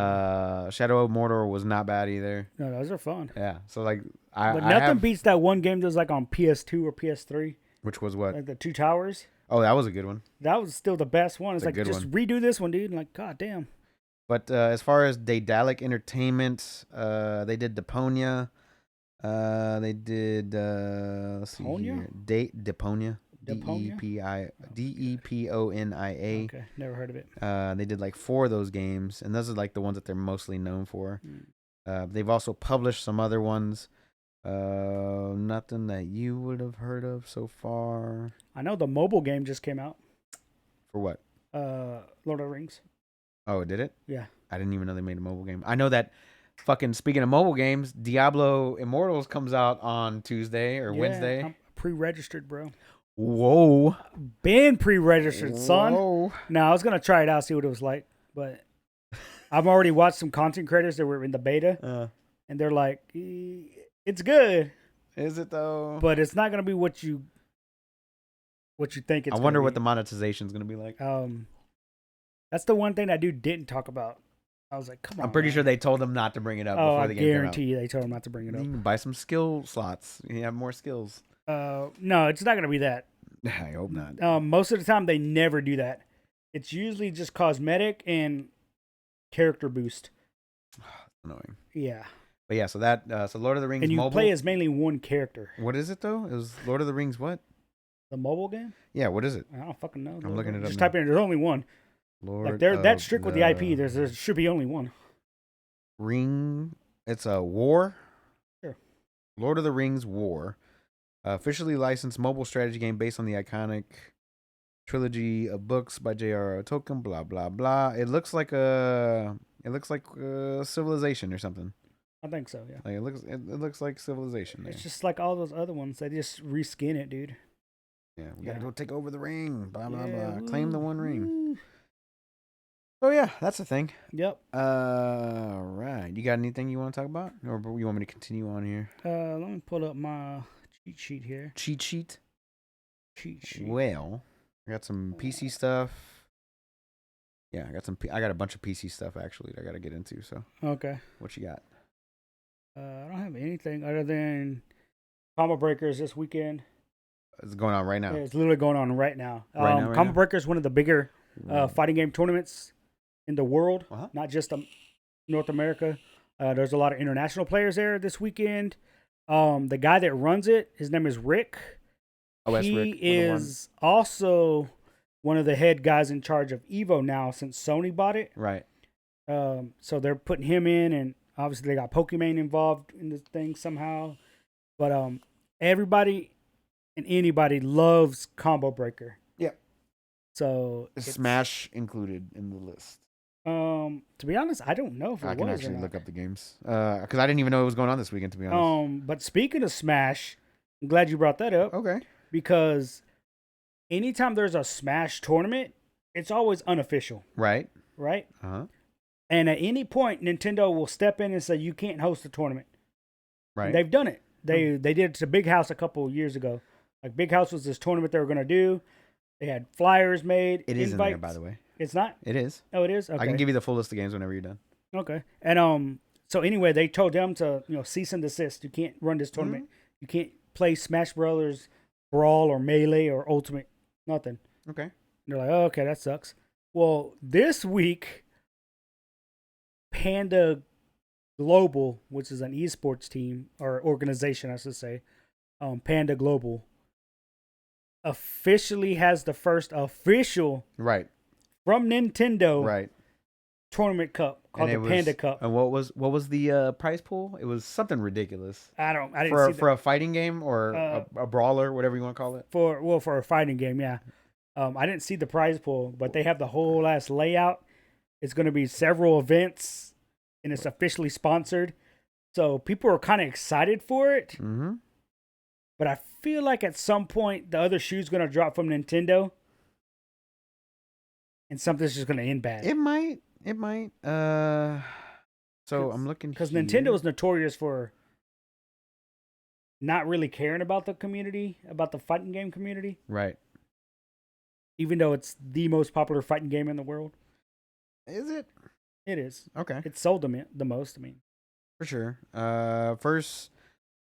Shadow of Mordor was not bad either. No, those are fun. Yeah, so, but nothing beats that one game that was, on PS2 or PS3. Which was what? Like the Two Towers. Oh, that was a good one. That was still the best one. It's like, just redo this one, dude. Like, god damn. But as far as Daedalic Entertainment, they did Deponia. They did, let's see here. Deponia. Deponia. Okay, never heard of it. They did 4 of those games, and those are the ones that they're mostly known for. They've also published some other ones. Nothing that you would have heard of so far. I know the mobile game just came out. For what? Lord of the Rings. Oh, did it? Yeah. I didn't even know they made a mobile game. I know that speaking of mobile games, Diablo Immortals comes out on Tuesday or Wednesday. I'm pre-registered, bro. Whoa. Been pre-registered, son. Whoa. No, I was going to try it out, see what it was like, but I've already watched some content creators that were in the beta, and they're like, it's good. Is it though? But it's not going to be what you think it's I wonder what the monetization is going to be like. That's the one thing that dude didn't talk about. I was like, come on. I'm pretty sure they told him not to bring it up before the game came out. I guarantee you they told him not to bring it up. You can buy some skill slots. You have more skills. No, it's not going to be that. I hope not. Most of the time, they never do that. It's usually just cosmetic and character boost. Annoying. Yeah. But yeah, so Lord of the Rings and you mobile. play as mainly one character. What is it though? It was Lord of the Rings what? The mobile game? Yeah, what is it? I don't fucking know. I'm looking it up. Just type in. There's only one. Lord they're that strict with the IP. There should be only one. Ring. It's a war. Sure. Lord of the Rings War, officially licensed mobile strategy game based on the iconic trilogy of books by J.R.R. Tolkien. Blah blah blah. It looks like Civilization or something. I think so. Yeah. It looks like Civilization. It's just like all those other ones. They just reskin it, dude. Yeah, we gotta go take over the ring. Blah blah blah. Woo, Claim the one ring. Woo. Oh yeah, that's the thing. Yep. Right. You got anything you want to talk about, or you want me to continue on here? Let me pull up my cheat sheet here. Cheat sheet. Cheat. Well, I got some PC stuff. Yeah, I got a bunch of PC stuff actually that I got to get into. So. Okay. What you got? I don't have anything other than Combo Breakers this weekend. It's going on right now. Yeah, it's literally going on right now. Right Combo Breakers is one of the bigger fighting game tournaments in the world, not just North America. There's a lot of international players there this weekend. The guy that runs it, his name is Rick. He is also one of the head guys in charge of Evo now since Sony bought it. Right. So they're putting him in, and Obviously, they got Pokemon involved in this thing somehow. But everybody and anybody loves Combo Breaker. Yep. So Smash included in the list. To be honest, I don't know if it I was can or actually not. look up the games because I didn't even know it was going on this weekend. To be honest. But speaking of Smash, I'm glad you brought that up. Okay. Because anytime there's a Smash tournament, it's always unofficial. Right. Right. Uh-huh. And at any point, Nintendo will step in and say you can't host a tournament. Right. And they've done it. They did it to Big House a couple of years ago. Like Big House was this tournament they were going to do. They had flyers made. It is in there, by the way. It's not? It is. Oh, it is? Okay. I can give you the full list of games whenever you're done. Okay. And so anyway, they told them to, cease and desist. You can't run this tournament. Mm-hmm. You can't play Smash Brothers, Brawl, or Melee, or Ultimate. Nothing. Okay. And they're like, oh, okay, that sucks. Well, this week, Panda Global, which is an esports team, or organization, I should say, Panda Global, officially has the first official from Nintendo tournament cup called the Panda Cup. And what was the prize pool? It was something ridiculous. I didn't see for a fighting game or a brawler, whatever you want to call it. For a fighting game, yeah. I didn't see the prize pool, but they have the whole ass layout. It's going to be several events, and it's officially sponsored. So people are kind of excited for it. Mm-hmm. But I feel like at some point the other shoe's going to drop from Nintendo, and something's just going to end bad. It might. So I'm looking because Nintendo is notorious for not really caring about the community, about the fighting game community. Right. Even though it's the most popular fighting game in the world. Is it? It is. Okay. It's sold the most, I mean. For sure. First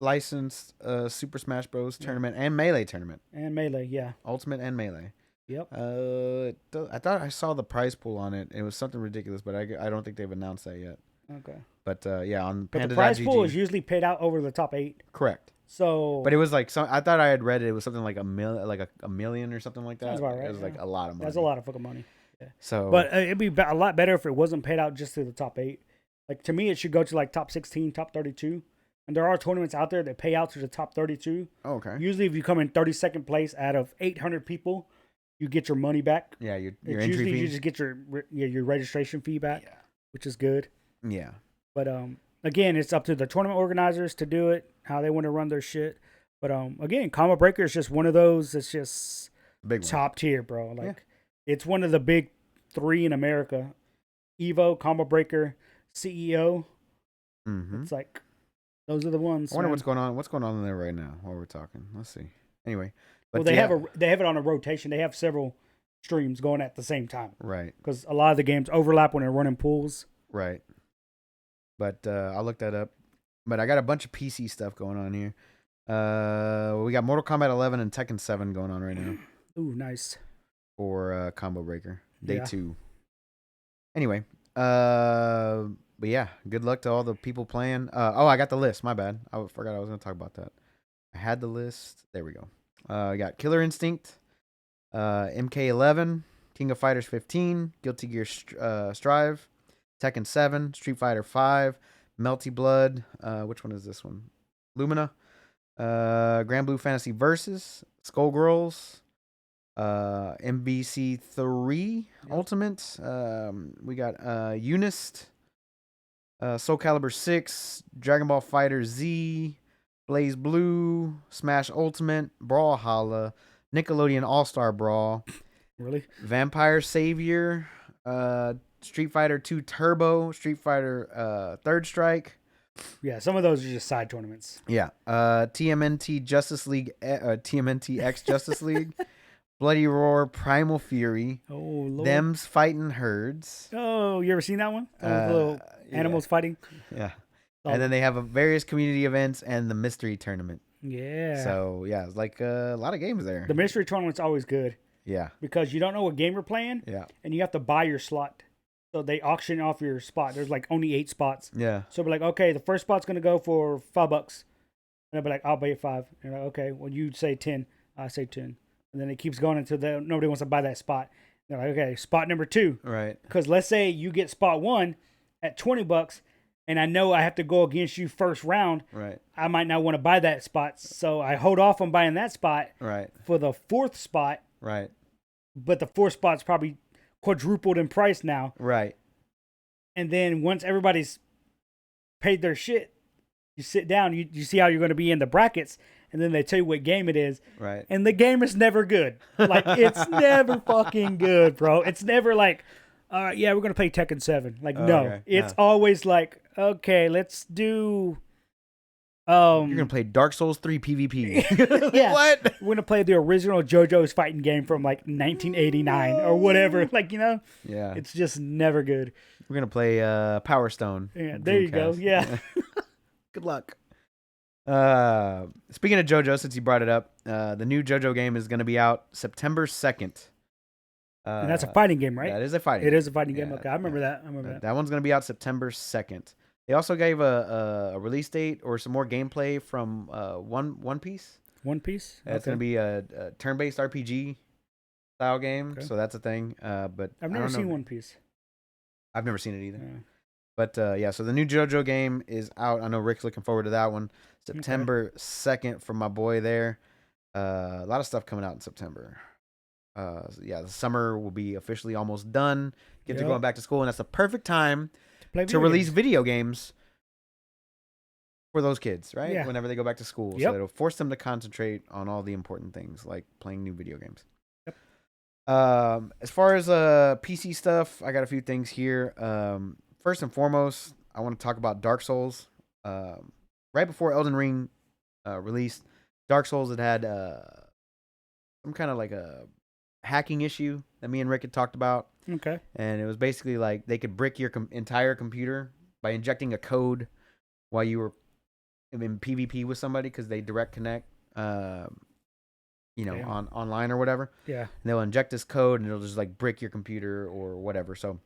licensed Super Smash Bros. Tournament and Melee tournament. And Melee, yeah. Ultimate and Melee. Yep. I thought I saw the prize pool on it. It was something ridiculous, but I don't think they've announced that yet. Okay. But yeah, on Panda. But the prize pool is usually paid out over the top 8. Correct. So. But it was like I thought I had read it. It was something like a million or something like that. That's about right. It was like a lot of money. That's a lot of fucking money. Yeah. So. But it'd be a lot better if it wasn't paid out just to the top 8. Like to me, it should go to like top 16, top 32. And there are tournaments out there that pay out to the top 32. Oh, okay. Usually, if you come in 32nd place out of 800 people, you get your money back. Yeah, your entry fee. You just get your registration fee back, which is good. Yeah. But again, it's up to the tournament organizers to do it, how they want to run their shit. But again, Combo Breaker is just one of those that's just big top tier, bro. Like it's one of the big 3 in America: Evo, Combo Breaker, CEO. Mm-hmm. It's like those are the ones. I wonder what's going on. What's going on in there right now while we're talking? Let's see. Anyway, but they have it on a rotation. They have several streams going at the same time. Right. Because a lot of the games overlap when they're running pools. Right. But I'll look that up. But I got a bunch of PC stuff going on here. We got Mortal Kombat 11 and Tekken 7 going on right now. Ooh, nice. For Combo Breaker Day 2. Anyway, but yeah, good luck to all the people playing. I got the list. My bad. I forgot I was going to talk about that. I had the list. There we go. I got Killer Instinct, MK11, King of Fighters 15, Guilty Gear Strive, Tekken 7, Street Fighter 5, Melty Blood. Which one is this one? Lumina. Grand Blue Fantasy Versus, Skullgirls, MBC 3 Ultimate. We got Unist, Soul Calibur 6, Dragon Ball Fighter Z, Blaze Blue, Smash Ultimate, Brawlhalla, Nickelodeon All-Star Brawl. Really? Vampire Savior, Street Fighter 2 Turbo, Street Fighter Third Strike. Yeah, some of those are just side tournaments. Yeah. TMNT Justice League, TMNT X Justice League, Bloody Roar Primal Fury, Lord. Them's Fighting Herds. Oh, you ever seen that one? The little animals fighting? Yeah. And then they have various community events and the mystery tournament. Yeah. So, yeah, it's like a lot of games there. The mystery tournament's always good. Yeah. Because you don't know what game you're playing. Yeah. And you have to buy your slot. So they auction off your spot. There's like only 8 spots. Yeah. So we're like, okay, the first spot's going to go for $5. And they'll be like, I'll pay you 5. And you're like, okay, well, you say 10. I say 10. And then it keeps going until nobody wants to buy that spot. They're like, okay, spot number 2. Right. Because let's say you get spot 1 at $20 and I know I have to go against you first round, Right. I might not want to buy that spot. So I hold off on buying that spot Right. for the fourth spot. Right. But the fourth spot's probably quadrupled in price now. Right. And then once everybody's paid their shit, you sit down, you see how you're going to be in the brackets, and then they tell you what game it is. Right. And the game is never good. Like, it's never fucking good, bro. It's never like, all right, yeah, we're going to play Tekken 7. Like, no. Okay. It's No. always like, okay, let's do... You're going to play Dark Souls 3 PvP. Yeah. What? We're going to play the original JoJo's fighting game from, like, 1989 or whatever. Like, you know? Yeah. It's just never good. We're going to play Power Stone. Yeah, there you go. Yeah. Good luck. Speaking of JoJo, since you brought it up, the new JoJo game is going to be out September 2nd. And that's a fighting game, right? That is a fighting It is a fighting game. Yeah, Okay, I remember yeah. that. I remember that. That one's going to be out September 2nd. They also gave a release date or some more gameplay from One Piece. One Piece? It's going to be a turn-based RPG style game, Okay. so that's a thing. But I've I never don't know. seen One Piece. I've never seen it either. Yeah. But yeah, so the new JoJo game is out. I know Rick's looking forward to that one. September 2nd for my boy there. A lot of stuff coming out in September. Yeah, the summer will be officially almost done. Kids are Yep. going back to school, and that's the perfect time Play to video release games. video games for those kids, right? Yeah. Whenever they go back to school. Yep. So it'll force them to concentrate on all the important things, like playing new video games. Yep. As far as PC stuff, I got a few things here. First and foremost, I want to talk about Dark Souls. Right before Elden Ring released, Dark Souls had some kind of like a hacking issue that me and Rick had talked about. Okay. And it was basically like they could brick your entire computer by injecting a code while you were in PvP with somebody because they direct connect, Damn. on online or whatever. Yeah. And they'll inject this code and it'll just like brick your computer or whatever. So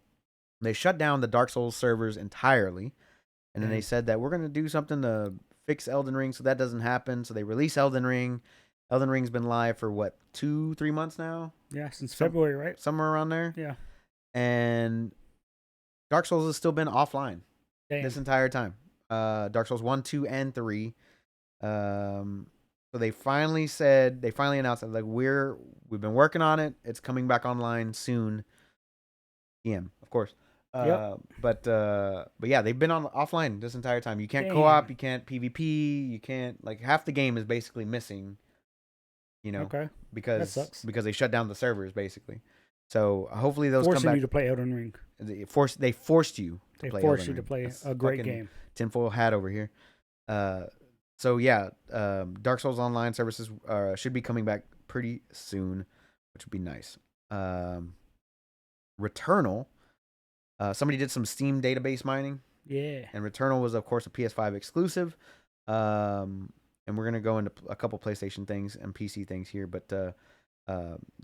they shut down the Dark Souls servers entirely. And then they said that we're going to do something to fix Elden Ring so that doesn't happen. So they release Elden Ring. Elden Ring's been live for what, 2-3 months now? Yeah, since February, right? Somewhere around there. Yeah. And Dark Souls has still been offline Damn. this entire time. Dark Souls 1, 2, and 3. So they finally announced that like we've been working on it. It's coming back online soon. PM, of course. Yep. But yeah, they've been offline this entire time. You can't Damn. co-op, you can't PvP, you can't like half the game is basically missing. Okay. That Because sucks. they shut down the servers basically. So hopefully those Forcing come back. you to play Elden Ring. They forced you to They play force Elden you to Ring. play That's a great fucking game. tinfoil hat over here. So yeah, Dark Souls Online services should be coming back pretty soon, which would be nice. Returnal. Somebody did some Steam database mining, Yeah. and Returnal was, of course, a PS5 exclusive. And we're gonna go into a couple PlayStation things and PC things here, but they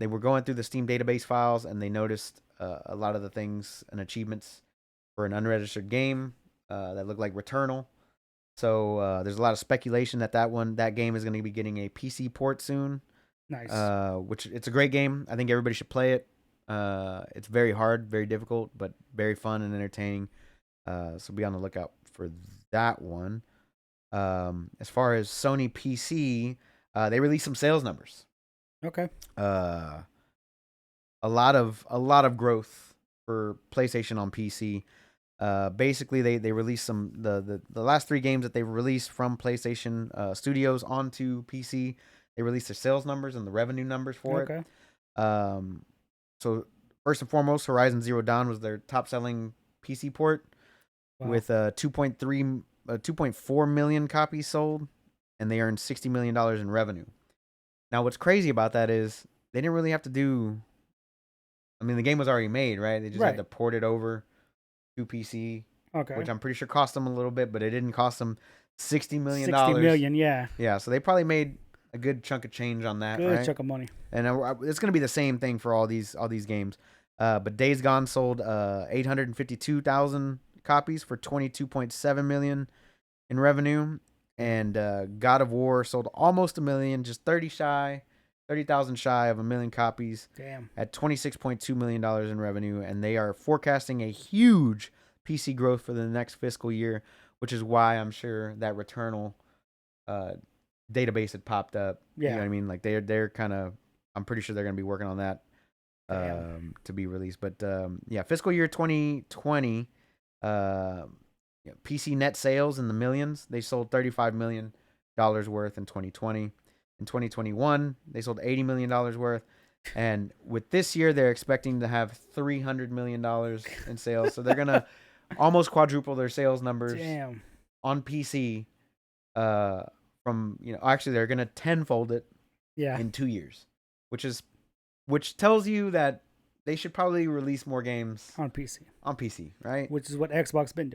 were going through the Steam database files, and they noticed a lot of the things and achievements for an unregistered game that looked like Returnal. So there's a lot of speculation that game is going to be getting a PC port soon. Nice. Which it's a great game. I think everybody should play it. It's very hard, very difficult, but very fun and entertaining. So be on the lookout for that one. As far as Sony PC, they released some sales numbers. Okay. A lot of growth for PlayStation on PC. Basically, they released some the last 3 games that they've released from PlayStation Studios onto PC. They released their sales numbers and the revenue numbers for it. So first and foremost, Horizon Zero Dawn was their top selling PC port with 2.4 million copies sold, and they earned $60 million in revenue. Now, what's crazy about that is they didn't really have to do. I mean, the game was already made, right? They just had to port it over to PC, which I'm pretty sure cost them a little bit, but it didn't cost them $60 million. $60 million, yeah. Yeah, so they probably made a good chunk of change on that, Good right? chunk of money. And it's going to be the same thing for all these games. But Days Gone sold 852,000 copies for 22.7 million in revenue, and God of War sold almost 1 million, just 30,000 shy of 1 million copies. Damn. At $26.2 million in revenue, and they are forecasting a huge PC growth for the next fiscal year, which is why I'm sure that Returnal database had popped up. Yeah. You know what I mean? Like they're kind of, I'm pretty sure they're going to be working on that to be released. But yeah, fiscal year 2020, PC net sales in the millions. They sold $35 million worth in 2020. In 2021, they sold $80 million worth. And with this year, they're expecting to have $300 million in sales. So they're going to almost quadruple their sales numbers on PC. From, actually, they're going to tenfold it in 2 years, which tells you that they should probably release more games on PC, right? Which is what Xbox been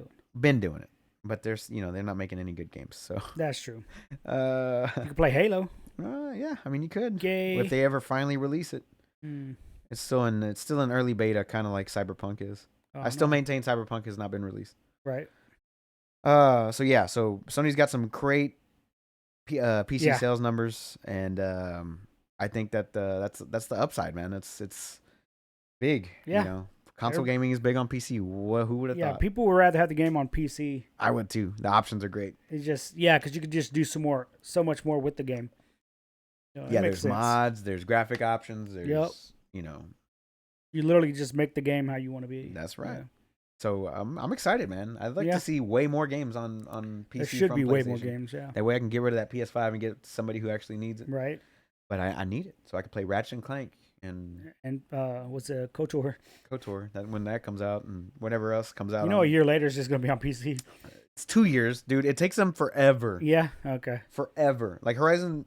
doing. But there's, they're not making any good games. So that's true. You can play Halo. Yeah, I mean you could. Gay. If they ever finally release it. It's still in early beta, kind of like Cyberpunk is. I still maintain Cyberpunk has not been released. Right. So Sony's got some great PC sales numbers, and I think that that's the upside, man. It's big. Yeah. Console gaming is big on PC. Who would have thought? Yeah, people would rather have the game on PC. I would too. The options are great. It's just because you could just do so much more with the game. There's mods, there's graphic options, there's you literally just make the game how you want to be. That's right. Yeah. So I'm excited, man. I'd like to see way more games on PC. There should be way more games. Yeah. That way I can get rid of that PS5 and get somebody who actually needs it. Right. But I need it so I can play Ratchet and Clank and what's a KOTOR? KOTOR. That when that comes out and whatever else comes out. A year later it's just gonna be on PC. It's 2 years, dude. It takes them forever. Yeah. Okay. Forever. Like Horizon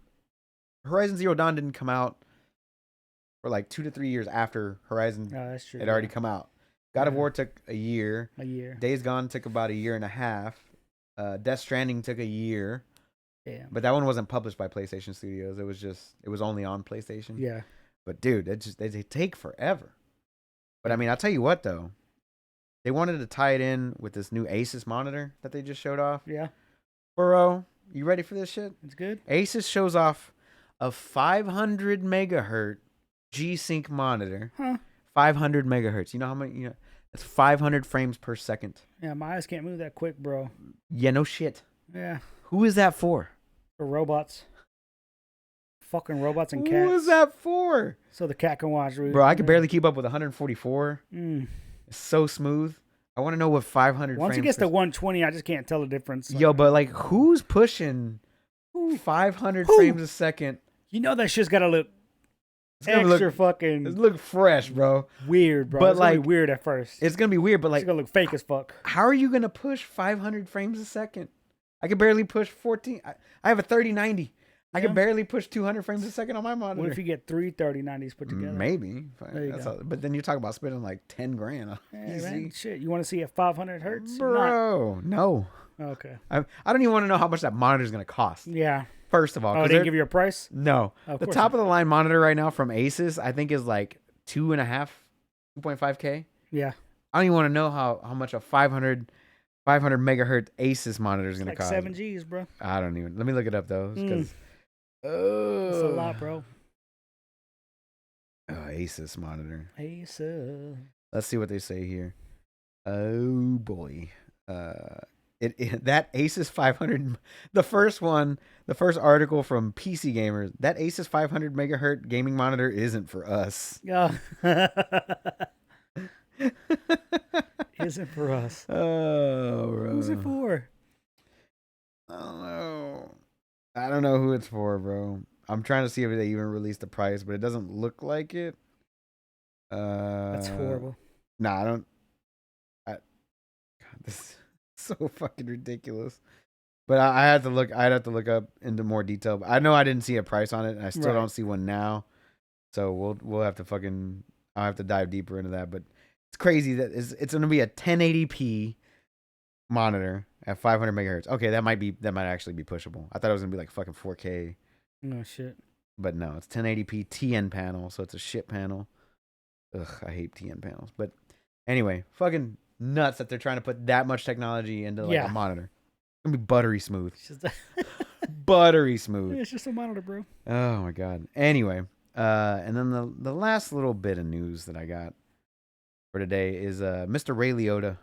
Zero Dawn didn't come out for like 2 to 3 years after Horizon that's true. Had already come out. God of War took a year. A year. Days Gone took about a year and a half. Death Stranding took a year. Damn. But that one wasn't published by PlayStation Studios. It was only on PlayStation. Yeah. But dude, they take forever. But I mean, I'll tell you what though. They wanted to tie it in with this new Asus monitor that they just showed off. Yeah. Bro, you ready for this shit? It's good. Asus shows off a 500 megahertz G-Sync monitor. Huh. 500 megahertz. You know how many? That's 500 frames per second. Yeah, my eyes can't move that quick, bro. Yeah, no shit. Yeah. Who is that for? For robots. Fucking robots and cats. Who is that for? So the cat can watch. Bro, I can barely keep up with 144. It's so smooth. I want to know what 500 Once it gets to 120, I just can't tell the difference. Yo, but like, who's pushing 500 frames a second? You know that shit's got to look fucking... It look fresh, bro. Weird, bro. But it's like, gonna be weird at first. It's going to be weird, but like... It's going to look fake as fuck. How are you going to push 500 frames a second? I can barely push 14... I have a 3090. I can barely push 200 frames a second on my monitor. What if you get 3 3090s put together? Maybe. But then you're talking about spending like 10 grand. Hey, man, shit. You want to see a 500 hertz? Bro, no. Okay. I don't even want to know how much that monitor is going to cost. Yeah. First of all. Oh, they didn't give you a price? No. The top of the line monitor right now from Asus, I think is like 2.5K. Yeah. I don't even want to know how much a 500 megahertz Asus monitor is going to cost. 7 Gs, bro. I don't even. Let me look it up though. Because that's a lot, bro. Oh, Asus monitor. Asus. Let's see what they say here. Oh boy. That Asus 500, the first article from PC Gamers, that Asus 500 megahertz gaming monitor isn't for us. Yeah. Isn't for us. Oh, bro. Who's it for? I don't know who it's for, bro. I'm trying to see if they even released the price, but it doesn't look like it. That's horrible. Nah, I don't. God, this is so fucking ridiculous. But I had to look. I'd have to look up into more detail. I know I didn't see a price on it, and I still don't see one now. So we'll have to fucking. I'll have to dive deeper into that. But it's crazy that it's going to be a 1080p monitor at 500 megahertz. Okay, that might actually be pushable. I thought it was gonna be like fucking 4K. No shit. But no, it's 1080p TN panel, so it's a shit panel. Ugh, I hate TN panels. But anyway, fucking nuts that they're trying to put that much technology into like a monitor. It's gonna be buttery smooth. Buttery smooth. Yeah, it's just a monitor, bro. Oh my god. Anyway, and then the last little bit of news that I got for today is Mr. Ray Leota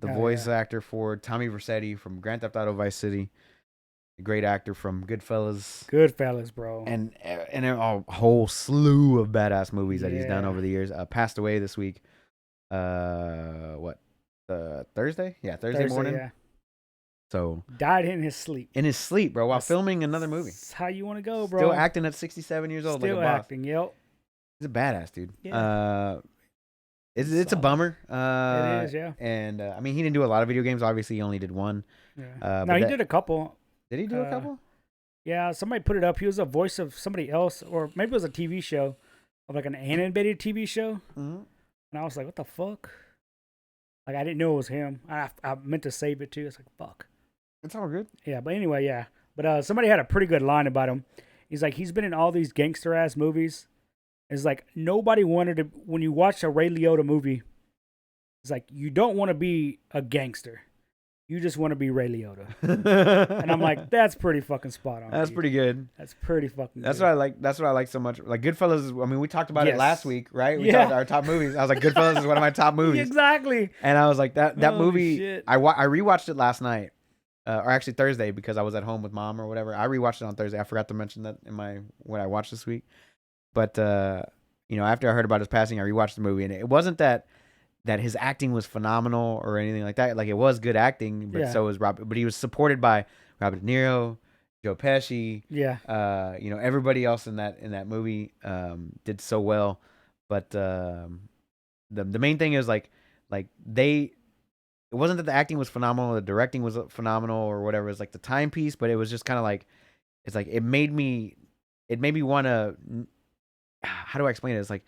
the voice actor for Tommy Versetti from Grand Theft Auto Vice City, a great actor from Goodfellas. Goodfellas, bro. And a whole slew of badass movies that he's done over the years. Passed away this week. Thursday? Yeah, Thursday morning. Yeah. So died in his sleep. In his sleep, bro, while filming another movie. That's how you want to go, bro. Still acting at 67 years old. Still like a boss. acting, yep. He's a badass, dude. Yeah. It's a bummer. It is, yeah. And I mean, he didn't do a lot of video games. Obviously, he only did one. Yeah. No, he did a couple. Did he do a couple? Yeah, somebody put it up. He was a voice of somebody else, or maybe it was a TV show, of like an animated TV show. Mm-hmm. And I was like, what the fuck? Like, I didn't know it was him. I meant to save it too. It's like, fuck. It's all good. Yeah, but anyway, yeah. But somebody had a pretty good line about him. He's like, he's been in all these gangster ass movies. It's like nobody wanted to. When you watch a Ray Liotta movie, it's like you don't want to be a gangster. You just want to be Ray Liotta. And I'm like, that's pretty fucking spot on. That's pretty good. That's pretty fucking. That's good. what I like. That's what I like so much. Like Goodfellas. I mean, we talked about it last week, right? We talked about our top movies. I was like, Goodfellas is one of my top movies. Exactly. And I was like, that movie. Shit. I rewatched it last night. Or actually Thursday, because I was at home with mom or whatever. I rewatched it on Thursday. I forgot to mention that in what I watched this week. But after I heard about his passing, I rewatched the movie, and it wasn't that his acting was phenomenal or anything like that. Like, it was good acting, but so was Robert. But he was supported by Robert De Niro, Joe Pesci. Yeah. Everybody else in that movie did so well. But the main thing is like it wasn't that the acting was phenomenal, the directing was phenomenal or whatever. It was like the timepiece, but it was just kind of like, it's like it made me want to. How do I explain it? It's like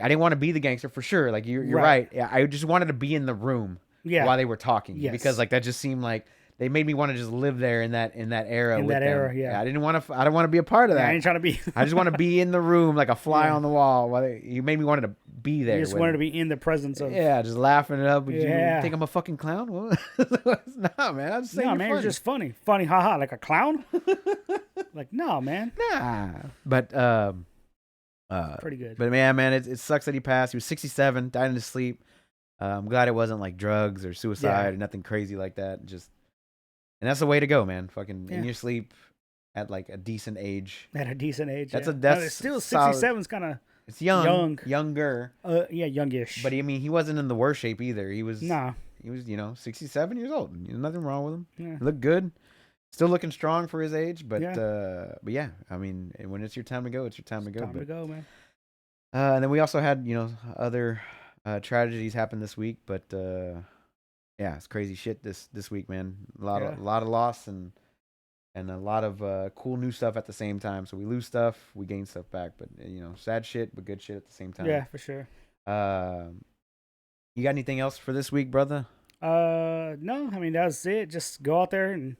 I didn't want to be the gangster for sure. Like you're right. Yeah, I just wanted to be in the room while they were talking because like that just seemed like they made me want to just live there in that era. I didn't want to be a part of that. I ain't trying to be. I just want to be in the room like a fly on the wall. You made me wanted to be there. You just wanted to be in the presence of. Yeah, just laughing it up. You think I'm a fucking clown? Well, nah, man. I'm just saying. No, man, you're just funny, haha, like a clown. Like, no, man. Nah, but pretty good. But man, it sucks that he passed. He was 67, died in his sleep. I'm glad it wasn't like drugs or suicide or nothing crazy like that. And that's the way to go, man. Fucking in your sleep at like a decent age. At a decent age. That's it's still 67's kind of. It's younger. Yeah, youngish. But I mean, he wasn't in the worst shape either. He was. Nah. He was 67 years old. Nothing wrong with him. Yeah. He looked good. Still looking strong for his age, but yeah, I mean, when it's your time to go, it's your time to go. Time to go, man. And then we also had other tragedies happen this week, but yeah, it's crazy shit this week, man. A lot of loss and a lot of cool new stuff at the same time. So we lose stuff, we gain stuff back, but sad shit, but good shit at the same time. Yeah, for sure. You got anything else for this week, brother? No. I mean, that's it. Just go out there and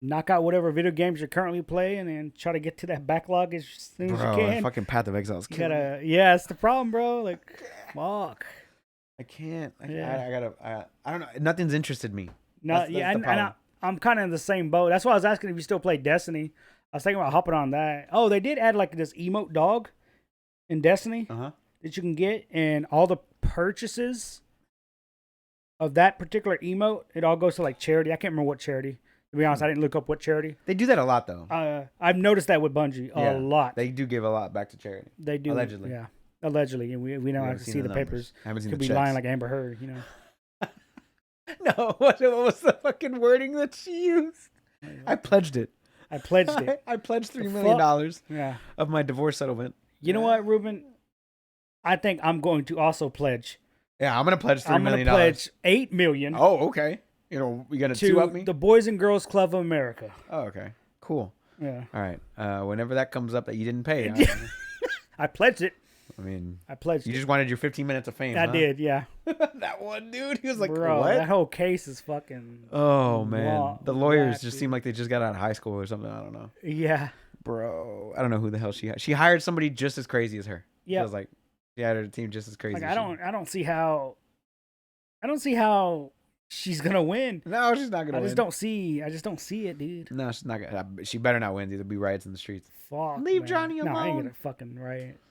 knock out whatever video games you're currently playing and try to get to that backlog as soon as you can. Fucking Path of Exile is killing me. Yeah, it's the problem, bro. Like, fuck. I can't. I don't know. Nothing's interested me. No, and I'm kind of in the same boat. That's why I was asking if you still play Destiny. I was thinking about hopping on that. Oh, they did add like this emote dog in Destiny that you can get, and all the purchases of that particular emote, it all goes to like charity. I can't remember what charity. To be honest, I didn't look up what charity. They do that a lot, though. I've noticed that with Bungie a lot. They do give a lot back to charity. They do. Allegedly. Yeah. Allegedly. And we don't have to see the papers. Haven't seen Could the be checks. lying like Amber Heard, No, what was the fucking wording that she used? I pledged it. I pledged it. I pledged $3 million of my divorce settlement. You know what, Ruben? I think I'm going to also pledge. Yeah, I'm going to pledge $3 million. I'm going to pledge $8 million. Oh, okay. You going to two-up me? The Boys and Girls Club of America. Oh, okay. Cool. Yeah. All right. Whenever that comes up that you didn't pay. I pledged it. I mean, I pledged you just wanted your 15 minutes of fame, I did, yeah. That one dude, he was like, bro, what? That whole case is fucking... Oh, man. The lawyers just seem like they just got out of high school or something. I don't know. Yeah. Bro, I don't know who the hell she hired somebody just as crazy as her. Yeah. She was like, she had her team just as crazy like, as I don't see how she's gonna win. No, she's not gonna win. I just don't see it, dude. No, she's not gonna. She better not win. There'll be riots in the streets. Fuck. Leave man. Johnny alone. No, I ain't gonna fucking riot.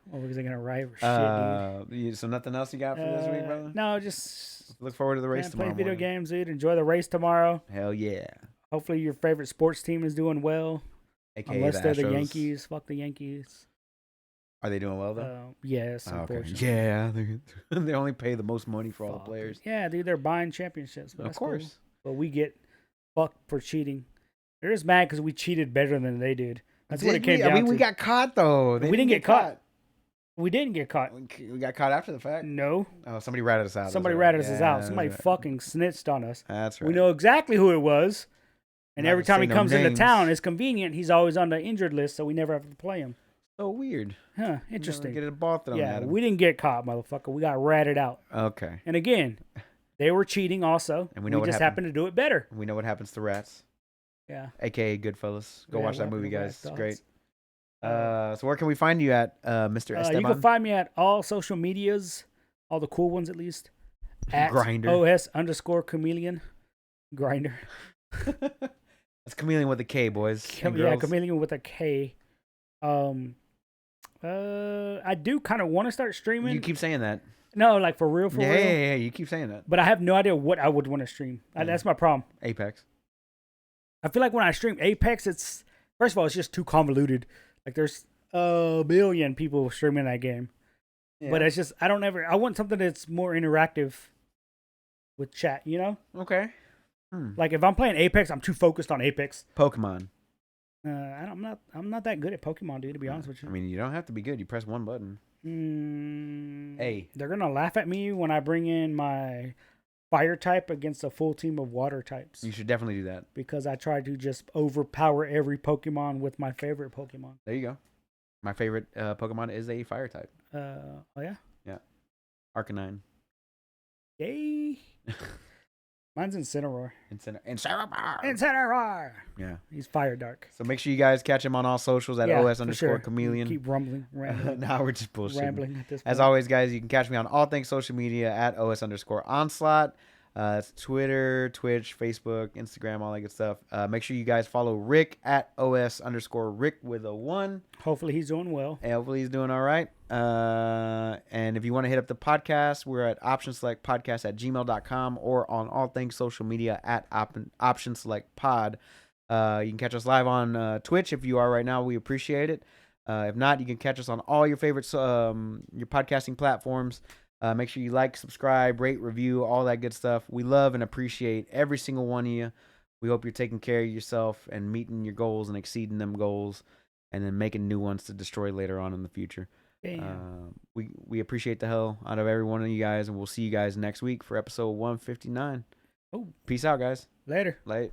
What was I gonna write? Shit, dude. So nothing else you got for this week, brother? No, just Look forward to the race tomorrow play video morning. games, dude. Enjoy the race tomorrow. Hell yeah. Hopefully your favorite sports team is doing well. A.K.A. Unless they're the Astros. Yankees. Fuck the Yankees. Are they doing well though? Yes, Okay. unfortunately. Yeah, they only pay the most money for all the Fuck. players. Yeah, dude, they're buying championships. But Of that's cool. course. But we get fucked for cheating. They're just mad because we cheated better than they did. That's what it came down to. I mean, we got caught though. We didn't get caught. We didn't get caught. We got caught after the fact. No. Oh, somebody ratted us out. Somebody ratted us out. Somebody fucking snitched on us. That's right. We know exactly who it was. And Not every to time say he no comes into names. town, it's convenient. He's always on the injured list, so we never have to play him. So weird. Huh, interesting. Get a ball thrown Yeah, at him. we didn't get caught, motherfucker. We got ratted out. Okay. And again, they were cheating also. And we know what just happened to do it better. We know what happens to rats. Yeah. A.K.A. Goodfellas. Go Yeah, watch that what movie, happened to guys. It's rats, great. dogs? So where can we find you at, Mr. Esteban? You can find me at all social medias, all the cool ones at least. At Grinder. OS_chameleon. Grinder. That's Chameleon with a K, boys. and Yeah, girls. chameleon with a K. I do kind of want to start streaming. You keep saying that. No, like for real, real. Yeah. You keep saying that. But I have no idea what I would want to stream. That's my problem. Apex. I feel like when I stream Apex, it's first of all, it's just too convoluted. Like there's a billion people streaming that game, but it's just I want something that's more interactive with chat. You know, Okay. like if I'm playing Apex, I'm too focused on Apex. Pokemon. I'm not that good at Pokemon, dude. To be honest with you. I mean, you don't have to be good. You press one button. Hey. They're gonna laugh at me when I bring in my fire type against a full team of water types. You should definitely do that. Because I try to just overpower every Pokemon with my favorite Pokemon. There you go. My favorite Pokemon is a fire type. Oh yeah. Yeah. Arcanine. Yay. Mine's Incineroar. Incineroar. Yeah. He's Fire Dark. So make sure you guys catch him on all socials at OS_chameleon. Keep rambling. Now we're just bullshitting. Rambling at this point. As always, guys, you can catch me on all things social media at OS_onslaught. It's Twitter, Twitch, Facebook, Instagram, all that good stuff. Make sure you guys follow Rick at OS_Rick with a 1. Hopefully he's doing well. And hopefully he's doing all right. And if you want to hit up the podcast, we're at optionselectpodcast@gmail.com or on all things social media at optionselectpod. You can catch us live on Twitch if you are right now. We appreciate it. If not, you can catch us on all your favorite your podcasting platforms. Make sure you like, subscribe, rate, review, all that good stuff. We love and appreciate every single one of you. We hope you're taking care of yourself and meeting your goals and exceeding them goals and then making new ones to destroy later on in the future. We appreciate the hell out of every one of you guys, and we'll see you guys next week for episode 159. Oh, peace out, guys. Later. Late.